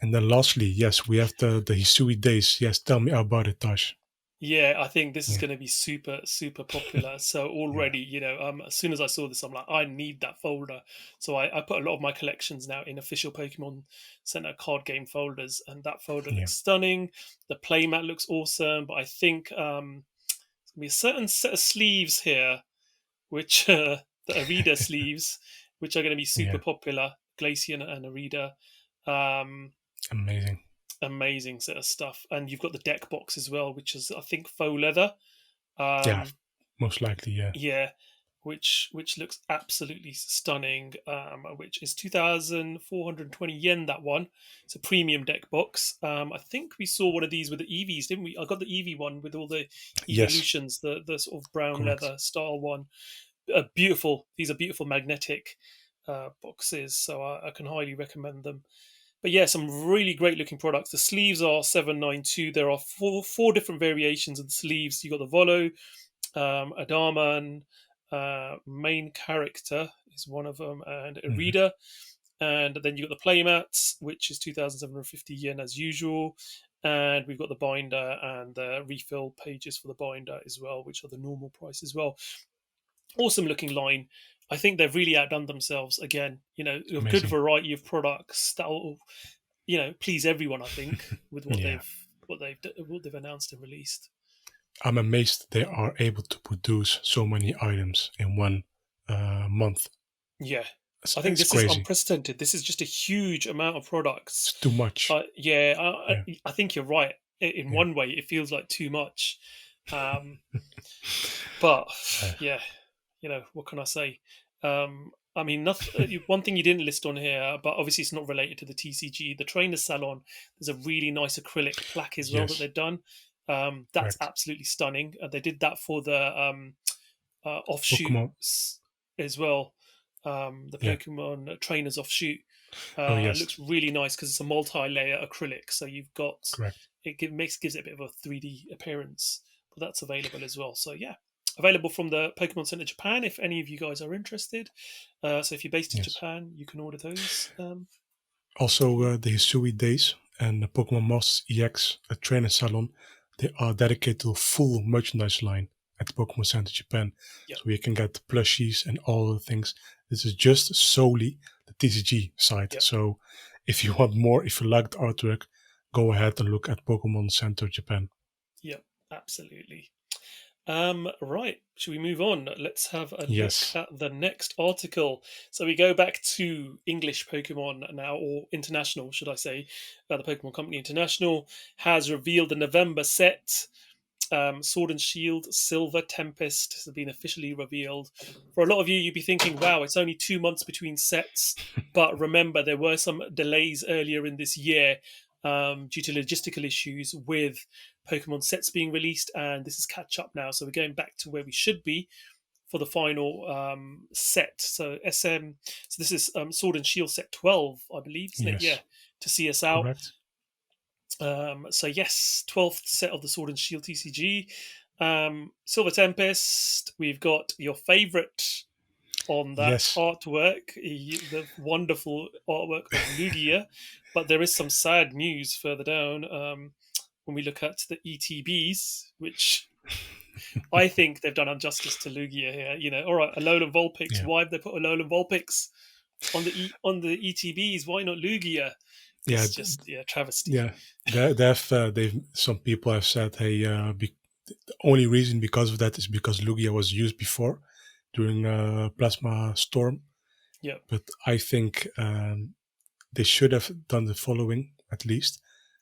And then lastly, yes, we have the Hisui days. Yes, tell me about it, Taj. Yeah, I think this is Yeah, going to be super, super popular. So yeah, already, as soon as I saw this, I'm like, I need that folder. So I put a lot of my collections now in official Pokemon Center card game folders, and that folder yeah, looks stunning. The playmat looks awesome, but I think there's gonna be a certain set of sleeves here, which the Arida sleeves, which are going to be super yeah. popular. Glacian and Arida. Um, Amazing. Amazing set of stuff, and you've got the deck box as well, which is I think faux leather. Yeah, Um, most likely. Yeah. yeah, which looks absolutely stunning. Which is 2,420 yen. That one. It's a premium deck box. I think we saw one of these with the EVs, didn't we? I got the EV one with all the Yes, evolutions, the sort of brown correct. leather style one. Beautiful. These are beautiful magnetic boxes, so I can highly recommend them. But yeah, some really great looking products. The sleeves are 792. There are four different variations of the sleeves. You got the Volo, Adaman, main character is one of them, and a Hmm. reader. And then you got the playmats, which is 2,750 yen as usual. And we've got the binder and the refill pages for the binder as well, which are the normal price as well. Awesome looking line. I think they've really outdone themselves again. A good Amazing. variety of products that will please everyone. I think with what Yeah, they've announced and released. I'm amazed they are able to produce so many items in one month. Yeah, It's, I think it's this is crazy. unprecedented. This is just a huge amount of products. It's too much. Yeah, Yeah, I think you're right. In yeah. one way, it feels like too much, um, but Uh, yeah, what can I say? I mean, nothing. One thing you didn't list on here, but obviously it's not related to the TCG. The trainer salon. There's a really nice acrylic plaque as well that yes, they've done. That's correct. absolutely stunning. They did that for the offshoot Pokemon. as well. The Yeah. Pokemon trainers offshoot. Oh It yes, looks really nice because it's a multi-layer acrylic. So you've got correct. gives it a bit of a 3D appearance, but that's available as well. So yeah, available from the Pokemon Center Japan if any of you guys are interested. So if you're based in Yes. Japan, you can order those. Also, Yeah, the Hisui Days and the Pokemon Masters EX, a trainer salon, they are dedicated to a full merchandise line at the Pokemon Center Japan. yep, So you can get the plushies and all the things. This is just solely the TCG side. yep, So if you want more, if you like the artwork, go ahead and look at Pokemon Center Japan. yep, absolutely. Right, should we move on? Let's have a look Yes. at the next article. So we go back to English Pokemon now, or international, should I say? The Pokemon Company International has revealed the November set. Sword and Shield Silver Tempest has been officially revealed. For a lot of you, you'd be thinking, wow, it's only 2 months between sets. But remember, there were some delays earlier in this year due to logistical issues with Pokemon sets being released, and this is catch up now. So we're going back to where we should be for the final set. So so this is Sword and Shield set 12, I believe, isn't it? Yeah, Yes. to see us out. Correct. So yes, 12th set of the Sword and Shield TCG. Silver Tempest. We've got your favorite on that Yes. artwork, the wonderful artwork of Lugia. But there is some sad news further down when we look at the ETBs, which I think they've done injustice to Lugia here. All right, Alolan Vulpix. Yeah. Why have they put Alolan Vulpix on the ETBs? Why not Lugia? Yeah. It's just travesty. Yeah. They've some people have said, hey, the only reason because of that is because Lugia was used before during Plasma Storm. Yeah, But I think they should have done the following at least: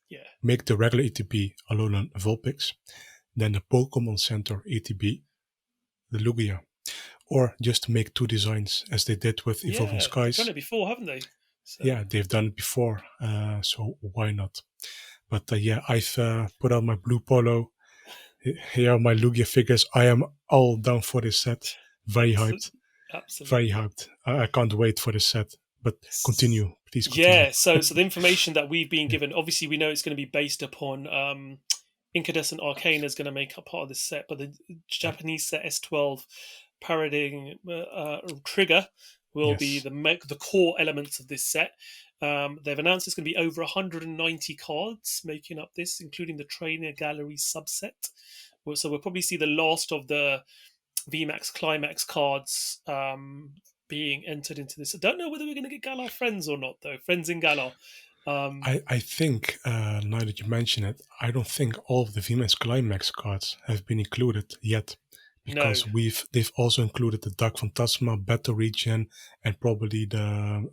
yeah, make the regular ETB Alolan Vulpix, then the Pokemon Center ETB, the Lugia, or just make two designs as they did with Evolving yeah. They've done Skies. it before, haven't they? So Yeah, they've done it before, so why not? But yeah, I've put on my blue polo. Here are my Lugia figures. I am all down for this set. Very hyped. Very absolutely. hyped. I can't wait for this set. But continue. Please continue. Yeah, so the information that we've been given, obviously we know it's going to be based upon Incandescent Arcana is going to make up part of this set, but the Japanese set S12 parodying Trigger will be Yes. the core elements of this set. They've announced it's going to be over 190 cards making up this, including the Trainer Gallery subset. So we'll probably see the last of the VMAX Climax cards being entered into this. I don't know whether we're going to get Galar Friends or not, though. Friends in Galar. I think, now that you mention it, I don't think all of the VMAX Climax cards have been included yet. No, Because they've also included the Dark Phantasma, Battle Region, and probably the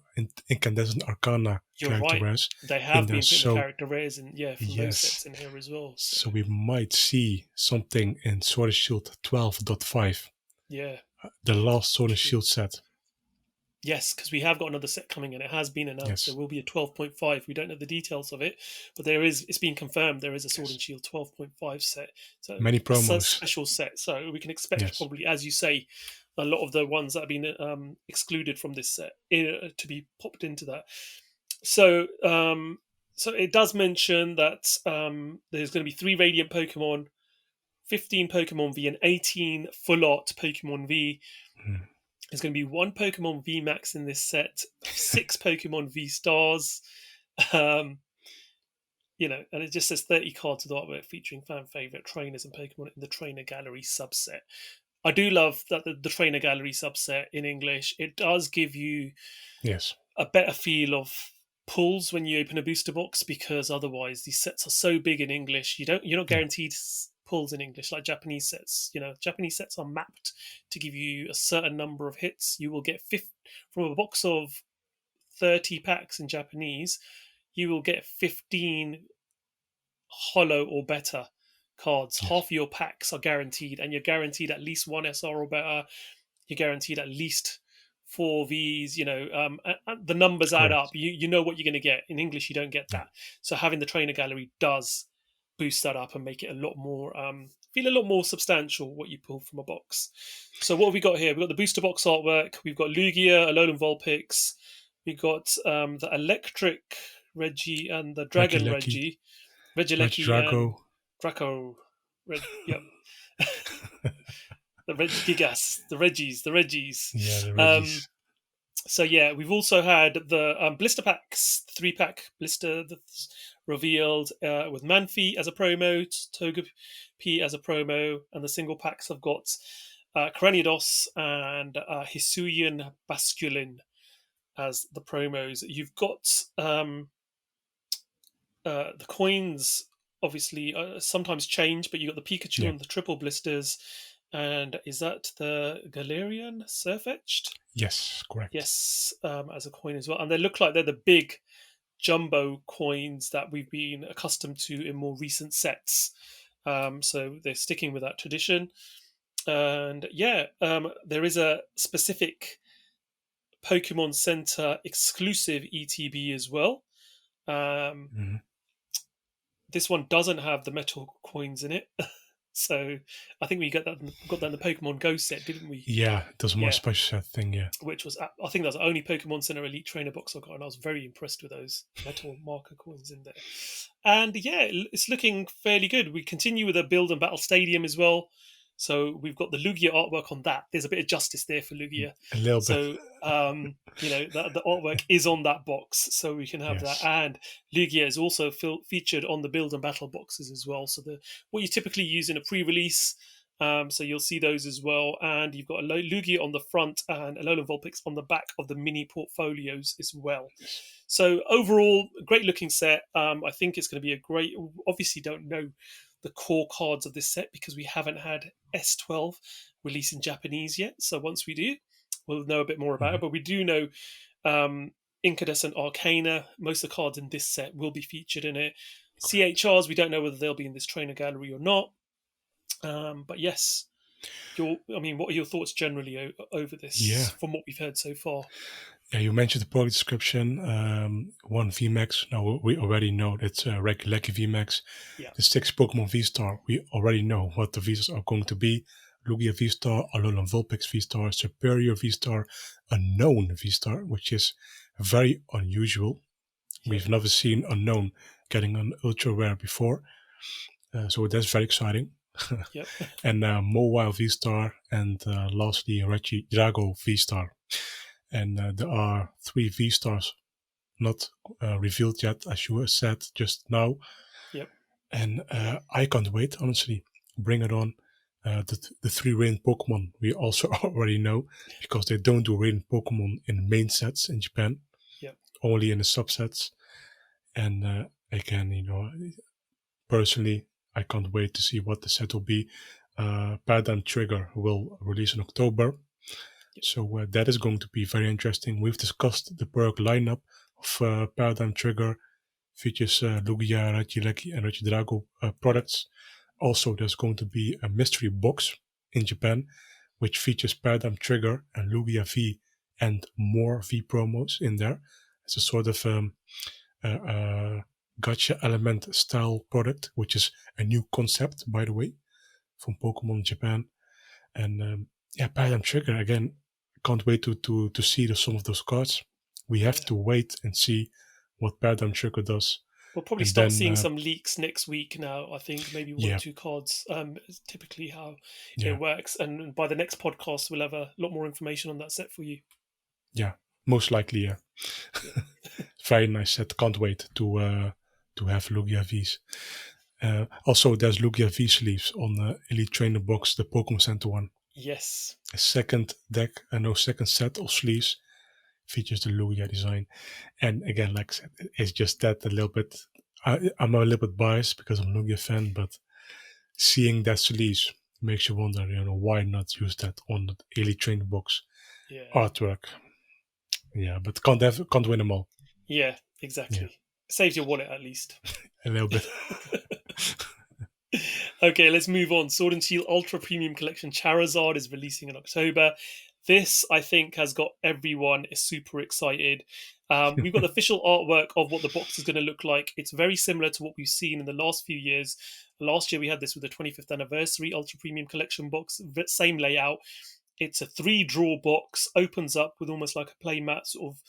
Incandescent Arcana you're character right. rares They in have there. been putting the So character rares in, from those yes, sets in here as well. So, so we might see something in Sword and Shield 12.5, yeah. the last Sword and Shield set. Yes, because we have got another set coming in. It has been announced. There Yes, will be a 12.5. We don't know the details of it, but it's been confirmed there is a Sword yes. and Shield 12.5 set. So Many a promos. special set. So we can expect Yes, probably, as you say, a lot of the ones that have been excluded from this set to be popped into that. So so it does mention that there's going to be 3 Radiant Pokemon, 15 Pokemon V, and 18 Full Art Pokemon V. mm. There's going to be 1 Pokemon VMAX in this set, 6 Pokemon V Stars, um, and it just says 30 cards with artwork featuring fan favorite trainers and Pokemon in the Trainer Gallery subset. I do love that the Trainer Gallery subset in English, it does give you Yes, a better feel of pulls when you open a booster box, because otherwise these sets are so big in English, you're not yeah, guaranteed pulls in English like Japanese sets. Japanese sets are mapped to give you a certain number of hits. You will get from a box of 30 packs in Japanese, you will get 15 hollow or better cards. yes, Half of your packs are guaranteed, and you're guaranteed at least 1 SR or better. You're guaranteed at least 4 Vs. And the numbers add up. correct. You know what you're going to get. In English, you don't get Yeah, that. So having the trainer gallery does boost that up and make it a lot more feel a lot more substantial what you pull from a box. So what have we got here? We've got the booster box artwork. We've got Lugia, Alolan Vulpix. We've got the Electric Reggie and the Dragon Regieleki, Reggie, Regieleki and Regidrago. Draco. Yep. The Gigas, the Reggies. Yeah, the Um, Regis. so yeah, we've also had the blister packs, 3-pack blister that's revealed with Manphy as a promo, Togepi as a promo, and the single packs have got Cranidos and Hisuian Basculin as the promos. You've got the coins obviously sometimes change, but you got the Pikachu Yeah. and the triple blisters. And is that the Galarian Surf Etched? Yes, correct. Yes, as a coin as well. And they look like they're the big jumbo coins that we've been accustomed to in more recent sets. So they're sticking with that tradition. And yeah, there is a specific Pokemon Center exclusive ETB as well. Um, Mhm. this one doesn't have the metal coins in it. So I think we got that in the Pokemon Go set, didn't we? Yeah, it was more Yeah, special set thing. Yeah, which was I think that's the only Pokemon Center Elite Trainer box I got, and I was very impressed with those metal marker coins in there. And yeah, it's looking fairly good. We continue with a build and battle stadium as well. So we've got the Lugia artwork on that. There's a bit of justice there for Lugia. a little bit. So the artwork is on that box, so we can have that. Yes, And Lugia is also featured on the build and battle boxes as well. So the what you typically use in a pre-release. So you'll see those as well, and you've got a Lugia on the front and a Alolan Vulpix on the back of the mini portfolios as well. yes. So overall, great looking set. I think it's going to be a great. Obviously, don't know the core cards of this set because we haven't had S12 release in Japanese yet. So once we do, we'll know a bit more about Mhm. it. But we do know Incandescent, Arcana. Most of the cards in this set will be featured in it. Correct. CHRs, we don't know whether they'll be in this trainer gallery or not. But yes, what are your thoughts generally over Yeah, this from what we've heard so far? yeah. You mentioned the product description. One VMAX. Now we already know it's a regular VMAX. Yeah, The 6 Pokemon V-Star. We already know what the V's are going to be. Lugia V-Star, Alolan Vulpix V-Star, Superior V-Star, Unknown V-Star, which is very unusual. yep, We've never seen Unknown getting an ultra rare before, so that's very exciting. yep, And Mobile V-Star, and lastly Reggie Drago V-Star. And there are 3 V-Stars not revealed yet, as you said just now. yep, And I can't wait, honestly. Bring it on. The 3 rain Pokemon we also already know, because they don't do rain Pokemon in main sets in Japan, yep, only in the subsets. And again, personally, I can't wait to see what the set will be. Paradigm Trigger will release in October, yep, so that is going to be very interesting. We've discussed the product lineup of Paradigm Trigger, features Lugia, Regieleki, and Regidrago yep, products. Also, there's going to be a mystery box in Japan, which features Paradigm Trigger and Lugia V and more V promos in there. It's a sort of gotcha element style product, which is a new concept, by the way, from Pokemon Japan. And yeah, Paradigm Trigger again. Can't wait to see some of those cards. We have yeah. to wait and see what Paradigm Trigger does, We'll probably and start then seeing some leaks next week now. I think maybe one or yeah, two cards. Is typically how it yeah, works, and by the next podcast, we'll have a lot more information on that set for you. yeah, most likely, yeah. Yeah. Very nice set. Can't wait to have Lugia V's. Also, there's Lugia V sleeves on the Elite Trainer box, the Pokemon Center one. Yes. A second deck, no, second set of sleeves features the Lugia design. And again, like I said, it's just that a little bit. I'm a little bit biased because I'm a Lugia fan, but seeing that sleeves makes you wonder, why not use that on the Elite Trainer box Yeah. artwork? Yeah, but can't win them all. Yeah. Yeah, Exactly. Saves your wallet at least. a little bit. Okay, let's move on. Sword and Shield Ultra Premium Collection Charizard is releasing in October. This, I think, has got everyone super excited. We've got the official artwork of what the box is going to look like. It's very similar to what we've seen in the last few years. Last year, we had this with the 25th anniversary Ultra Premium Collection box, same layout. It's a 3-draw box, opens up with almost like a playmat sort of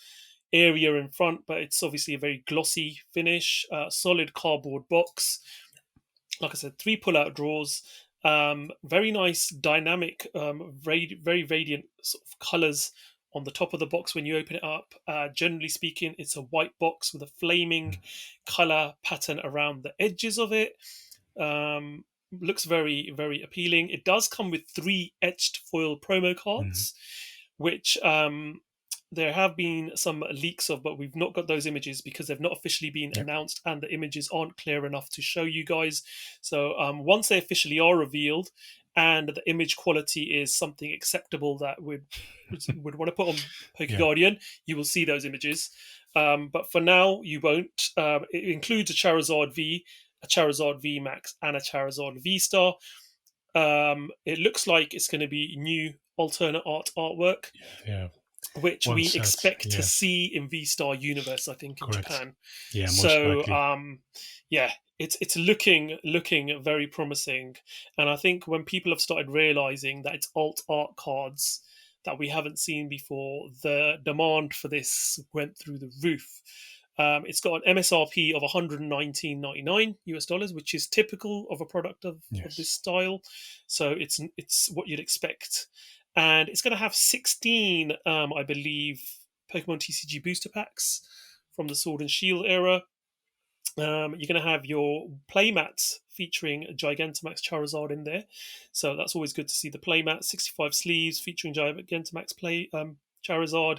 area in front, but it's obviously a very glossy finish, solid cardboard box. Like I said, 3 pull-out drawers. Very nice, dynamic, very radiant sort of colors on the top of the box when you open it up. Generally speaking, it's a white box with a flaming color pattern around the edges of it. Looks very appealing. It does come with 3 etched foil promo Mhm. cards, which there have been some leaks of, but we've not got those images because they've not officially been Yeah, announced and the images aren't clear enough to show you guys. So once they officially are revealed and the image quality is something acceptable that would want to put on yeah, PokeGuardian, you will see those images. But for now, you won't. It includes a Charizard V, a Charizard VMAX, and a Charizard V-Star. It looks like it's going to be new alternate artwork, yeah. which One we set. expect to Yeah, see in V Star Universe, I think, in correct. Japan. Yeah, most So, likely. Yeah, it's looking very promising, and I think when people have started realizing that it's alt art cards that we haven't seen before, the demand for this went through the roof. It's got an MSRP of 119.99 US dollars, which is typical of a product of this Yes. style. So it's what you'd expect, and it's going to have 16, I believe, Pokemon TCG booster packs from the Sword and Shield era. You're going to have your playmats featuring Gigantamax Charizard in there, so that's always good to see the playmat. 65 sleeves featuring Gigantamax Charizard,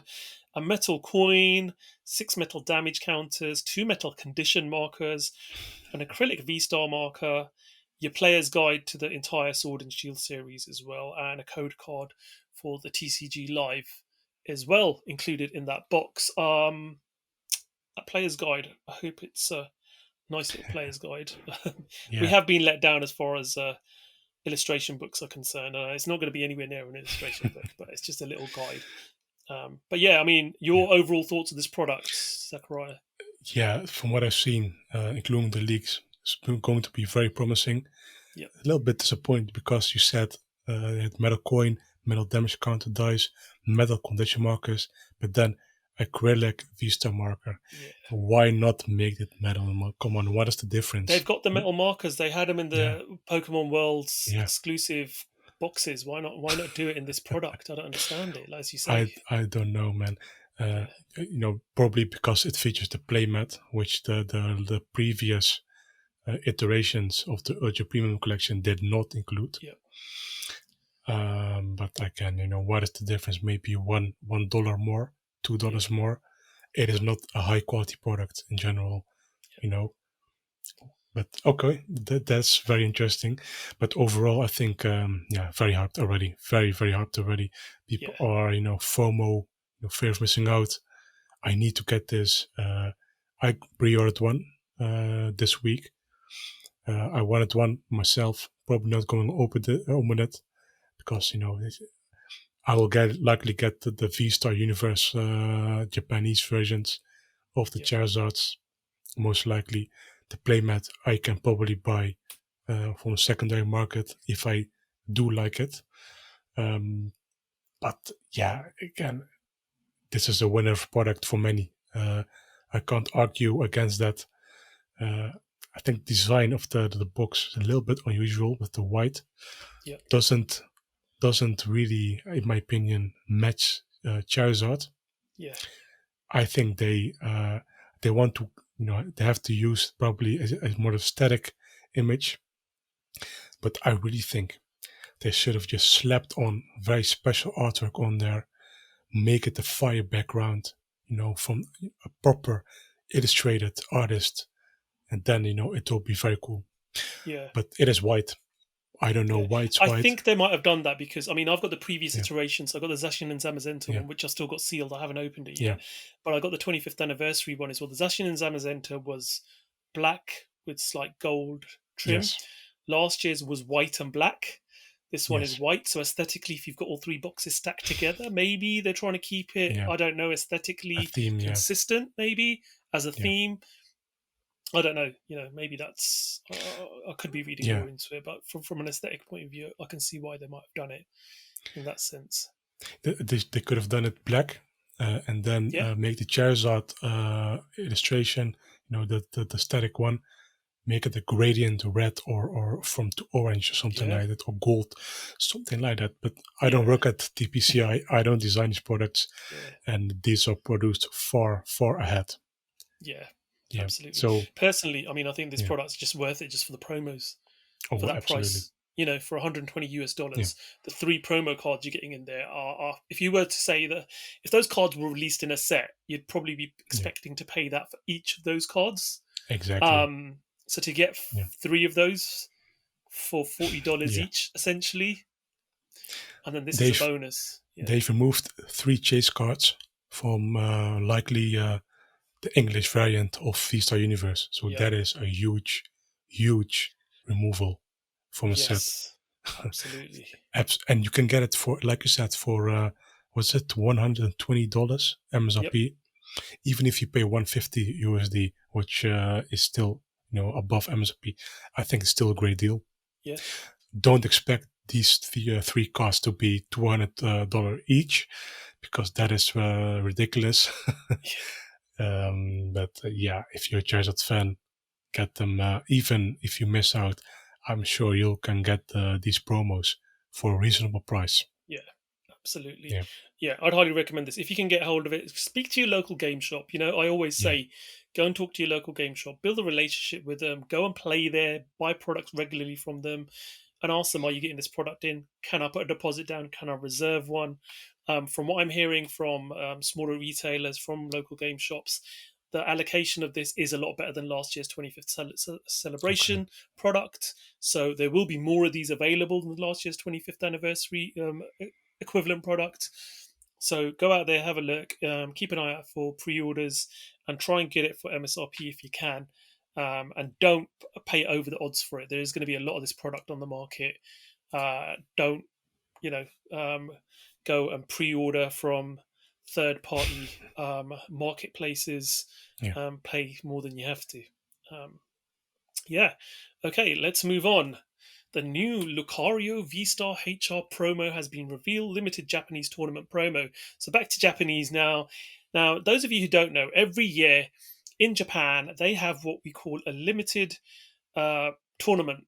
a metal coin, 6 metal damage counters, 2 metal condition markers, an acrylic V-Star marker, your player's guide to the entire Sword and Shield series as well, and a code card for the TCG Live as well included in that box. A player's guide. I hope it's nice little player's guide. We Yeah. have been let down as far as illustration books are concerned. It's not going to be anywhere near an illustration book, but it's just a little guide. But yeah, I mean, Yeah. your overall thoughts of this product, Zakariya? Yeah. From what I've seen, including the leaks, it's going to be very promising. Yeah, A little bit disappointed because you said they had metal coin, metal damage counter dice, metal condition markers, but then acrylic V-Star marker. yeah. Why not make it metal? Come on, what is the difference? They've got the metal markers. They had them in Yeah, the Pokemon World's yeah. exclusive boxes. Why not? Why not do it in this product? I don't understand it. As you I say, I don't know, man. Uh, yeah, Probably because it features the playmat, which the previous iterations of the Ultra Premium collection did not include. yeah, But again, what is the difference? Maybe $1 more, $2 yeah, more. It is not a high quality product in general, you know. But okay, that's very interesting. But overall, I think yeah, very hyped already. Very very hyped already. People yeah, are FOMO, fear of missing out. I need to get this. I pre-ordered one this week. I wanted one myself. Probably not going to open it because I will likely get the V-Star Universe Japanese versions of the yeah, Charizards. Most likely, the playmat I can probably buy from a secondary market if I do like it. But yeah, again, this is a winner product for many. I can't argue against that. Uh, I think design of the box is a little bit unusual with the white. yeah, Doesn't really, in my opinion, match Charizard. yeah, I think they want to they have to use probably a more static image, but I really think they should have just slapped on very special artwork on there, make it a fire background, from a proper illustrated artist, and then it will be very cool. yeah. But it is white. I don't know Yeah, why it's I white. think they might have done that because I mean I've got the previous Yeah, iterations. So I got the Zacian and Zamazenta yeah, one, which I still got sealed. I haven't opened it yeah, yet, but I got the 25th anniversary one as well. The Zacian and Zamazenta was black with slight gold trim. yes, Last year's was white and black. This one is yes, white. So aesthetically, if you've got all three boxes stacked together, maybe they're trying to keep it. yeah. I don't know, A aesthetically theme, yeah, consistent. Maybe as a yeah, theme. I don't know. Maybe that's I could be reading yeah. more into it, but from an aesthetic point of view, I can see why they might have done it in that sense. They could have done it black, and then Yeah, make the Charizard illustration, the static one, make it a gradient red or from to orange or something yeah, like that, or gold, something like that. But I don't yeah, work at TPC. I don't design these products, yeah, and these are produced far far ahead. yeah. Yeah. Absolutely. So Personally, I mean, I think this yeah. product's just worth it just for the promos for Oh, that absolutely. price. For 120 US Yeah. dollars, the three promo cards you're getting in there are. If you were to say that if those cards were released in a set, you'd probably be Yeah. expecting to pay that for each of those cards. Exactly. So to get Yeah. three of those for $40 Yeah. each, essentially, and then this is a They've bonus. Yeah, they've removed 3 chase cards from likely the English variant of V-Star Universe. So yeah, that is a huge, huge removal from a set. yes, absolutely. And you can get it for, like you said, for what's it, $120 Yep. MSRP. Even if you pay 150 USD, which is still above MSRP, I think it's still a great deal. Yeah. Don't expect these three cards to be $200 each, because that is ridiculous. But yeah, if you're a Charizard fan, get them. Even if you miss out, I'm sure you can get these promos for a reasonable price. Yeah, absolutely. Yeah, Yeah, I'd highly recommend this. If you can get hold of it, speak to your local game shop. I always yeah, say, go and talk to your local game shop, build a relationship with them, go and play there, buy products regularly from them, and ask them, are you getting this product in? Can I put a deposit down? Can I reserve one? From what I'm hearing from smaller retailers, from local game shops, the allocation of this is a lot better than last year's 25th okay, celebration product. So there will be more of these available than last year's 25th anniversary equivalent product. So go out there, have a look, keep an eye out for pre-orders, and try and get it for MSRP if you can. And don't pay over the odds for it. There is going to be a lot of this product on the market. Don't you know go and pre-order from third-party marketplaces. yeah, Pay more than you have to. Yeah. Okay, let's move on. The new Lucario VSTAR HR promo has been revealed, limited Japanese tournament promo. So back to Japanese now. Now, those of you who don't know, every year in Japan, they have what we call a limited tournament,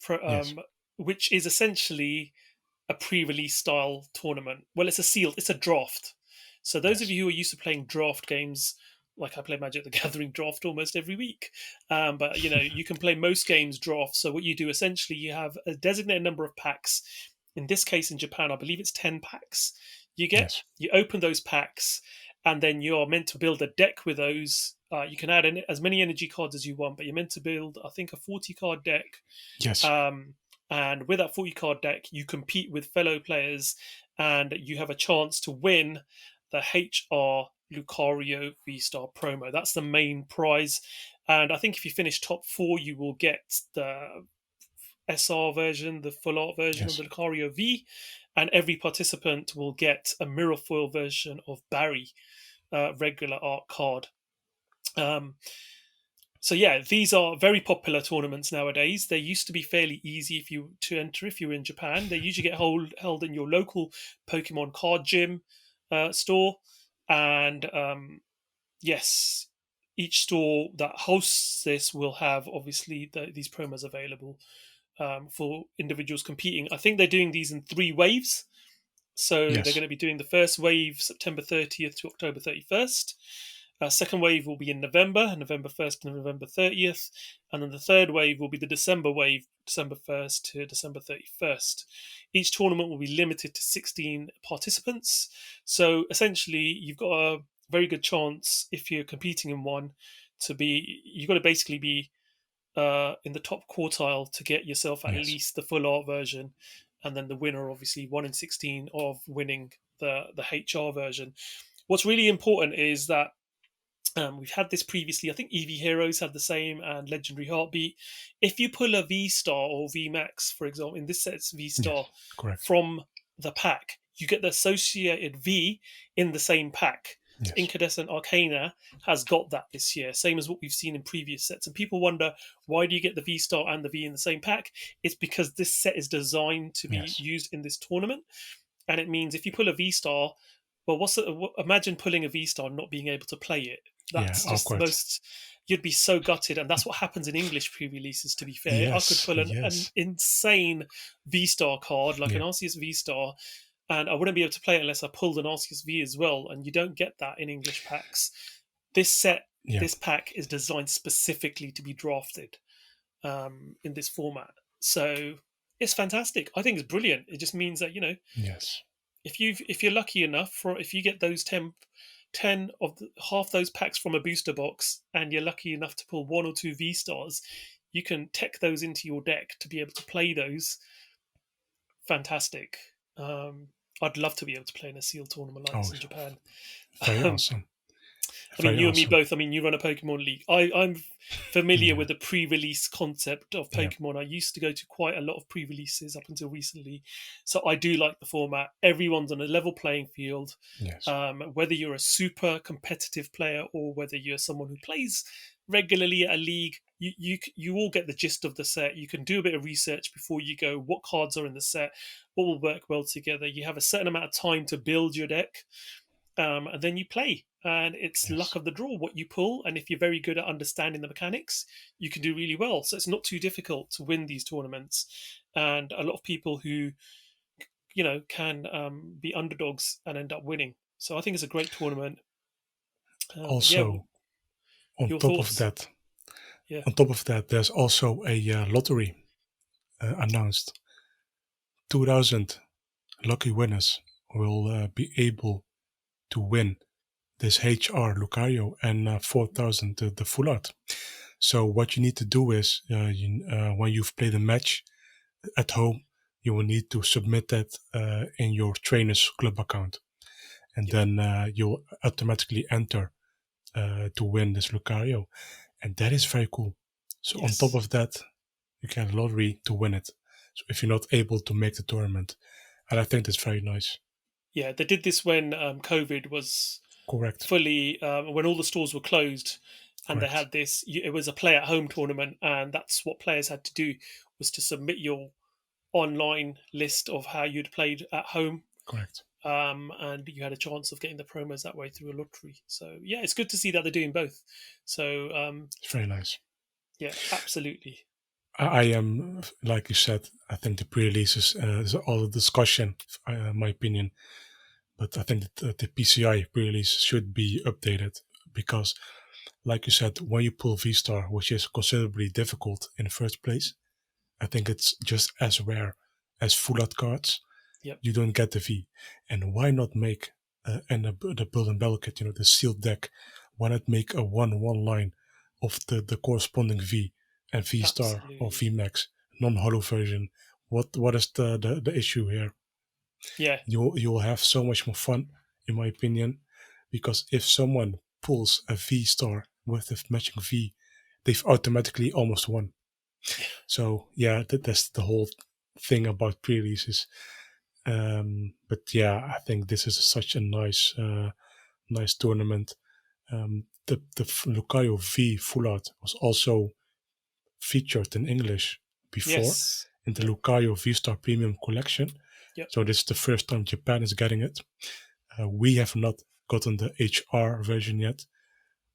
yes, which is essentially a pre-release style tournament. Well, it's a draft. So those of yes, you who are used to playing draft games, like I play Magic the Gathering draft almost every week, but you can play most games draft. So what you do essentially, you have a designated number of packs. In this case, in Japan, I believe it's 10 packs. yes, You open those packs, and then you're meant to build a deck with those. You can add as many energy cards as you want, but you're meant to build, I think, a 40 card deck. yes, And with that 40 card deck, you compete with fellow players and you have a chance to win the HR Lucario VSTAR promo. That's the main prize. And I think if you finish top four, you will get the SR version, the full art version of yes, the Lucario V. And every participant will get a mirror foil version of Barry, regular art card. Um, so yeah, these are very popular tournaments nowadays. They used to be fairly easy to enter if you were in Japan. They usually get held in your local Pokemon card gym store, and yes, each store that hosts this will have obviously these promos available for individuals competing. I think they're doing these in 3 waves. So they're yes, going to be doing the first wave September 30th to October 31st. Second wave will be in November 1st to November 30th. And then the third wave will be the December wave, December 1st to December 31st. Each tournament will be limited to 16 participants. So essentially, you've got a very good chance if you're competing in one you've got to basically be in the top quartile to get yourself at yes, least the full art version, and then the winner, obviously, 1 in 16 of winning the HR version. What's really important is that we've had this previously. I think EV Heroes had the same, and Legendary Heartbeat. If you pull a V Star or VMAX, for example, in this set it's V Star yes, correct. from the pack, you get the associated V in the same pack. So Yes, Incandescent Arcana has got that this year, same as what we've seen in previous sets. And people wonder, why do you get the V Star and the V in the same pack? It's because this set is designed to be yes, used in this tournament, and it means if you pull a V Star, well, imagine pulling a V Star and not being able to play it. yeah, That's just the awkward. most. You'd be so gutted, and that's what happens in English pre-releases. To be fair, I could Yes, pull an yes, insane V Star card, like an yeah, Arceus V Star, and I wouldn't be able to play it unless I pulled an Arceus V as well. And you don't get that in English packs. This set, yeah, this pack is designed specifically to be drafted in this format. So it's fantastic. I think it's brilliant. It just means that yes, if you're lucky enough if you get those 10 of half those packs from a booster box, and you're lucky enough to pull 1 or 2 V stars, you can tech those into your deck to be able to play those. Fantastic. I'd love to be able to play in a sealed tournament like this oh, in Japan. very um, awesome, I mean, very you and me awesome. both. I mean, you run a Pokemon League. I'm familiar Yeah, with the pre-release concept of yeah, Pokemon. I used to go to quite a lot of pre-releases up until recently, so I do like the format. Everyone's on a level playing field. yes, Whether you're a super competitive player or whether you're someone who plays regularly at a league, you all get the gist of the set. You can do a bit of research before you go. What cards are in the set? What will work well together? You have a certain amount of time to build your deck, and then you play. And it's luck Yes. of the draw what you pull. And if you're very good at understanding the mechanics, you can do really well. So it's not too difficult to win these tournaments. And a lot of people who can be underdogs and end up winning. So I think it's a great tournament. Yeah, Also, on your top of thoughts? that, Yeah. there's also a lottery announced. 2,000 lucky winners will be able to win this HR Lucario and 4,000 the full art. So what you need to do is, when you've played a match at home, you will need to submit that in your trainer's club account, and Yep. then you'll automatically enter to win this Lucario, and that is very cool. So on top Yes. of that, you get a lottery to win it. So if you're not able to make the tournament, and I think that's very nice. Yeah, they did this when COVID was Correct. fully, when all the stores were closed, and they Correct. had this. It was a play at home tournament, and that's what players had to do, was to submit your online list of how you'd played at home, Correct. and you had a chance of getting the promos that way through a lottery. So yeah, it's good to see that they're doing both. So It's very nice. yeah, absolutely. I am, like you said, I think the pre-releases is all a discussion, my opinion. But I think that the PCI pre-release should be updated because, like you said, when you pull V-Star, which is considerably difficult in the first place, I think it's just as rare as full art cards. Yep. You don't get the V. And why not make the build and battle kit, the sealed deck? Why not make a 1-1 line of the corresponding V and V star or Absolutely. VMAX, non-holo version? What is the issue here? Yeah. You'll have so much more fun, in my opinion, because if someone pulls a V star with the matching V, they've automatically almost won. So yeah, that's the whole thing about pre-releases. But yeah, I think this is such a nice tournament. The Lucario V full art was also featured in English before Yes. in the Yep. Lucario V Star Premium Collection. Yep. So this is the first time Japan is getting it. We have not gotten the HR version yet.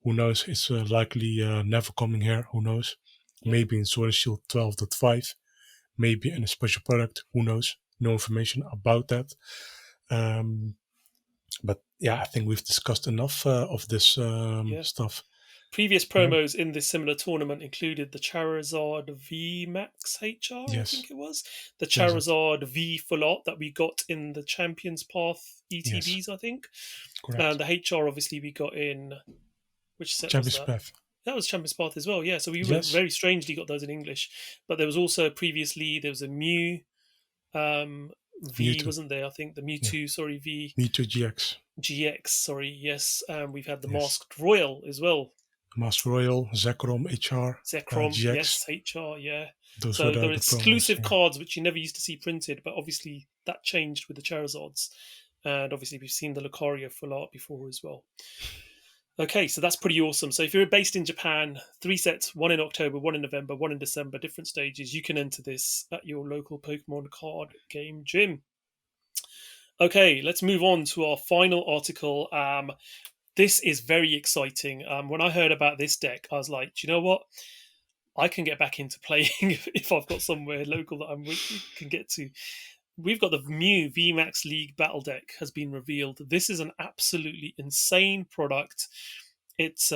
Who knows? It's likely never coming here. Who knows? Yep. Maybe in Sword and Shield 12.5. Maybe in a special product. Who knows? No information about that. But yeah, I think we've discussed enough of this Yeah. stuff. Previous Yeah. promos in this similar tournament included the Charizard VMAX HR, I Yes. think it was. The That's it. Charizard V full art that we got in the Champions Path Yes. ETBs, I think. And Correct. the HR, obviously, we got in. Which set was Champions that? Path. That was Champions Path as well, yeah. So we were Yes. very strangely got those in English. But there was also previously, there was a Mew V, Mewtwo. wasn't there? I think the Yeah. Mewtwo, sorry, V. Mewtwo GX. GX, sorry, yes. We've had the Yes. Masked Royal as well. Master Royal, Zekrom, HR, Zekrom, GX. yes, HR, yeah. Those were So there are the promos. exclusive Yeah. cards which you never used to see printed, but obviously that changed with the Charizards. And obviously we've seen the Lucario full art before as well. Okay, so that's pretty awesome. So if you're based in Japan, 3 sets, one in October, one in November, one in December, different stages, you can enter this at your local Pokemon card game gym. Okay, let's move on to our final article. This is very exciting. When I heard about this deck, I was like, do you know what? I can get back into playing if I've got somewhere local that I can get to. We've got the new VMAX League Battle Deck has been revealed. This is an absolutely insane product. It's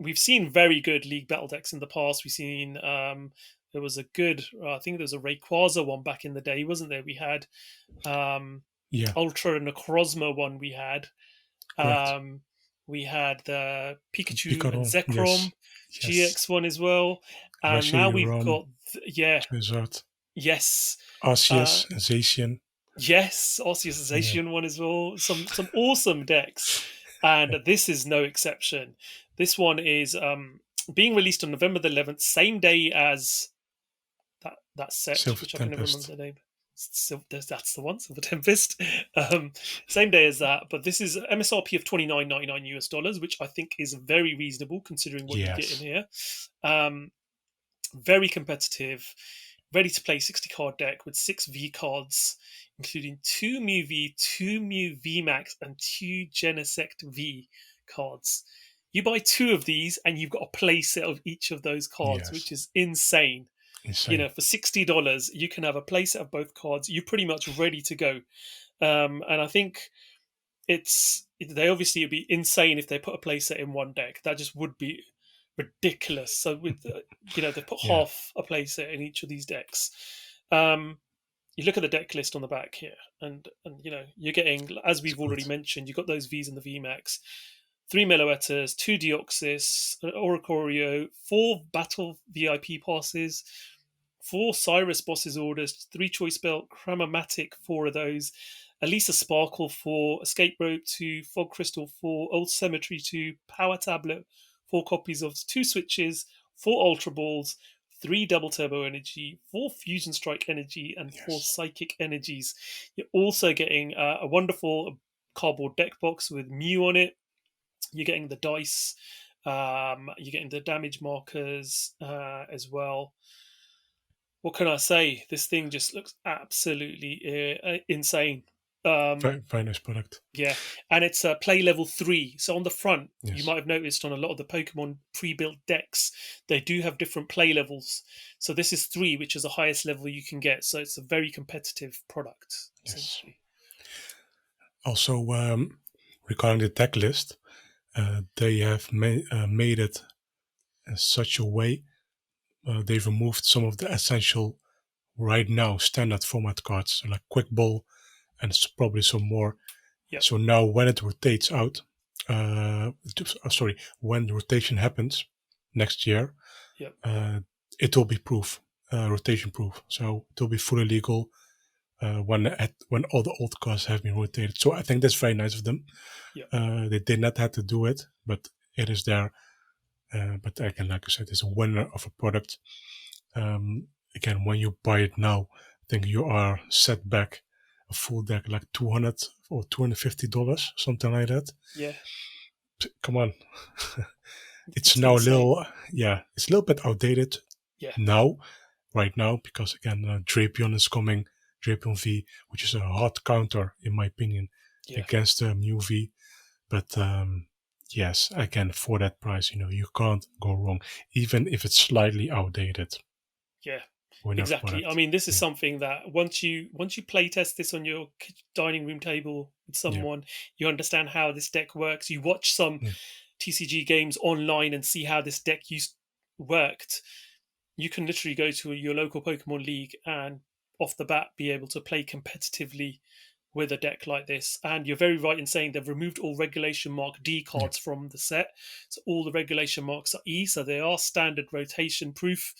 we've seen very good League Battle decks in the past. We've seen there was a good, I think there was a Rayquaza one back in the day, wasn't there? We had Yeah. Ultra Necrozma one. Correct. We had the Pikachu and Picaro. Yes. Zekrom Yes. GX one as well, and now Rashi, we've Rom, got Charizard, yes, uh, Arceus, Zacian. yes, Yeah. Osteosization one as well. Some awesome decks, and this is no exception. This one is being released on November the 11th, same day as that set, Silver which I can never remember Tempest. the name. So that's the one, Silver Tempest. Same day as that, but this is MSRP of $29.99 which I think is very reasonable considering what you get in Yes. here. Very competitive, ready to play 60 card deck with 6 V cards, including 2 Mew V, 2 Mew VMAX, and 2 Genesect V cards. You buy 2 of these and you've got a play set of each of those cards, Yes. which is insane. Insane. For $60, you can have a playset of both cards. You're pretty much ready to go. And I think they obviously would be insane if they put a playset in one deck. That just would be ridiculous. So with they put Yeah. half a playset in each of these decks. You look at the deck list on the back here, and you're getting, as It's we've good. already mentioned, you've got those V's and the VMAX. 3 Meloetas, 2 Deoxys, an Oricorio, 4 Battle VIP passes, 4 Cyrus Bosses orders, 3 Choice Belt, Chromatic, 4 of those, Elisa Sparkle 4, Escape Rope 2, Fog Crystal 4, Old Cemetery 2, Power Tablet, 4 copies of 2 Switches, 4 Ultra Balls, 3 Double Turbo Energy, 4 Fusion Strike Energy, and 4 Yes. Psychic Energies. You're also getting a wonderful cardboard deck box with Mew on it. You're getting the dice. You're getting the damage markers as well. What can I say? This thing just looks absolutely insane. Very, very nice product. Yeah, and it's play level 3. So on the front, you Yes. might have noticed on a lot of the Pokemon pre-built decks, they do have different play levels. So this is 3, which is the highest level you can get. So it's a very competitive product, Yes. essentially. Also, regarding the deck list, they have made it in such a way. They've removed some of the essential, right now, standard format cards, so like Quick Ball, and probably some more. Yep. So now, when it rotates out, when the rotation happens next year, Yep. it will be rotation proof. So it will be fully legal when all the old cards have been rotated. So I think that's very nice of them. Yep. They did not have to do it, but it is there. But again, like I said, it's a winner of a product. Again, when you buy it now, I think you are set back a full deck like $200 or $250, something like that. Yeah. Come on. It's It's now insane. it's a little bit outdated Yeah. right now, because again, Drapion is coming, Drapion V, which is a hot counter, in my opinion, Yeah. against Mew V. But yes, again, for that price, you can't go wrong, even if it's slightly outdated. Yeah. Winner of Exactly. I product. mean, this is Yeah. something that once you play test this on your dining room table with Yeah. someone, you understand how this deck works. You watch some Yeah. TCG games online and see how this deck worked. You can literally go to your local Pokemon League and off the bat be able to play competitively with a deck like this. And you're very right in saying they've removed all regulation mark D Yeah. cards from the set. So all the regulation marks are E, so they are standard rotation proof.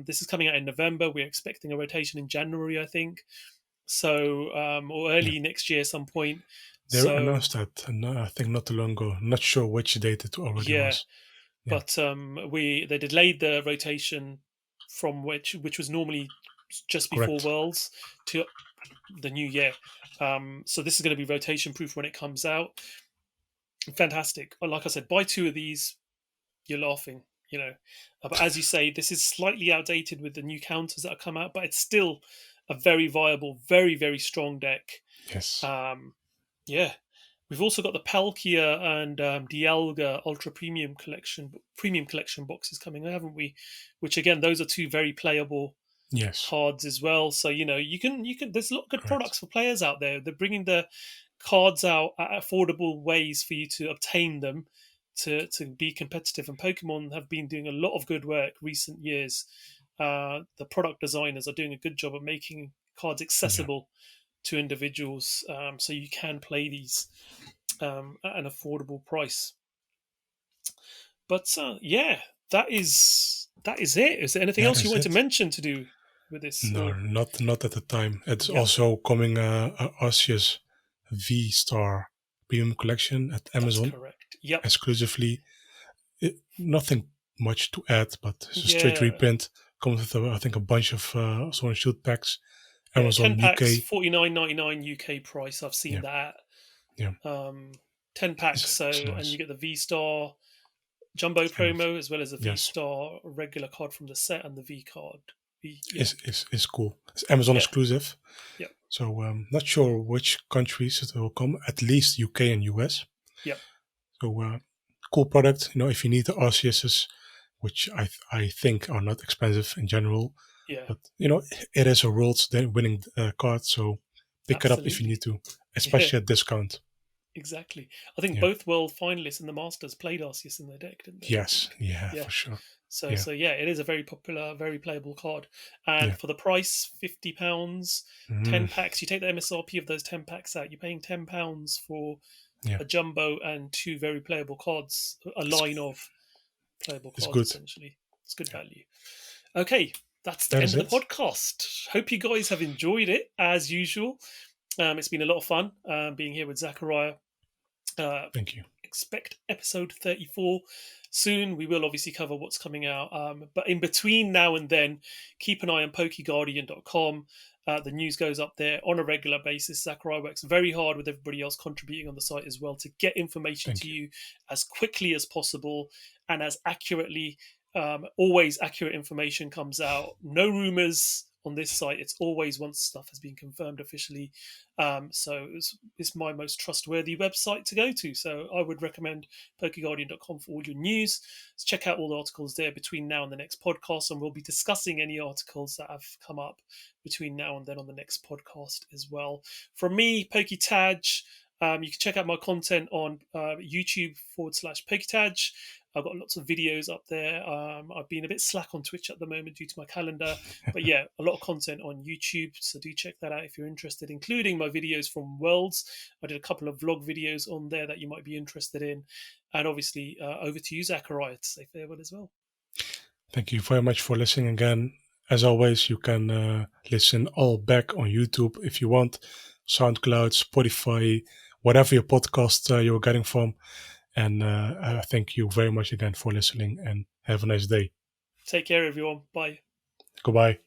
This is coming out in November. We're expecting a rotation in January, I think. So, or Yeah. early next year, some point. They So, announced that, and I think not too long ago. Not sure which date it already yeah, was. Yeah. but they delayed the rotation from which was normally just before Correct. Worlds to the new year. So this is going to be rotation proof when it comes out. Fantastic. Like I said, buy 2 of these, you're laughing. But as you say, this is slightly outdated with the new counters that have come out, but it's still a very viable, very very strong deck. Yes. Yeah, we've also got the Palkia and Dialga Ultra Premium Collection boxes coming, haven't we? Which again, those are 2 very playable Yes. cards as well. So you can there's a lot of good Correct. products for players out there. They're bringing the cards out at affordable ways for you to obtain them to be competitive. And Pokemon have been doing a lot of good work recent years. The product designers are doing a good job of making cards Yeah. accessible to individuals, so you can play these at an affordable price. But yeah, that is it. Is there anything That else you is wanted to it. mention to do with this? No, Or not at the time. It's yeah, also coming Arceus VSTAR Premium Collection at that's Amazon correct. Yep. exclusively. Nothing much to add, but it's a straight Yeah. reprint. Comes with I think a bunch of Sword and Shield packs, Yeah, Amazon 10 packs, UK. $49.99 UK price. I've seen Yeah, that. yeah, 10 packs, it's and nice. you get the V-Star Jumbo And promo as well as a yes, V-Star regular card from the set and the V card. Yeah, it's cool. It's Amazon yeah, exclusive. yeah, So not sure which countries it will come. At least UK and US. yeah, So cool product. If you need the RCSs, which I think are not expensive in general, yeah, but it is a world's winning card. So pick it up if you absolutely. need to, Yeah, especially at discount. exactly. I think Yeah. both world finalists in the Masters played Arceus in their deck, didn't they? I Yes. think. Yeah. Yeah. For sure. So Yeah. so yeah, it is a very popular, very playable card. And Yeah. for the price, £50, Mm, 10 packs. You take the MSRP of those 10 packs out, you're paying £10 for yeah. a jumbo and two very playable cards, a It's line of playable it's cards good. essentially. It's good Yeah. value. Okay, that's the That end is of the it. podcast. Hope you guys have enjoyed it as usual. It's been a lot of fun being here with Zakariya. Uh, Thank you. expect episode 34 soon. We will obviously cover what's coming out. But in between now and then, keep an eye on PokeGuardian.com. The news goes up there on a regular basis. Zakariya works very hard with everybody else contributing on the site as well to get information Thank to you. you as quickly as possible and as accurately. Always accurate information comes out. No rumors on this site. It's always once stuff has been confirmed officially. So it's my most trustworthy website to go to. So I would recommend PokeGuardian.com for all your news. Let's check out all the articles there between now and the next podcast, and we'll be discussing any articles that have come up between now and then on the next podcast as well. From me, PokéTaj. You can check out my content on YouTube/PokéTaj. I've got lots of videos up there. I've been a bit slack on Twitch at the moment due to my calendar, but yeah, a lot of content on YouTube. So do check that out if you're interested, including my videos from Worlds. I did a couple of vlog videos on there that you might be interested in. And obviously, over to you, Zakariya, to say farewell as well. Thank you very much for listening again. As always, you can listen all back on YouTube if you want, SoundCloud, Spotify, whatever your podcast you're getting from. And thank you very much again for listening and have a nice day. Take care, everyone. Bye. Goodbye.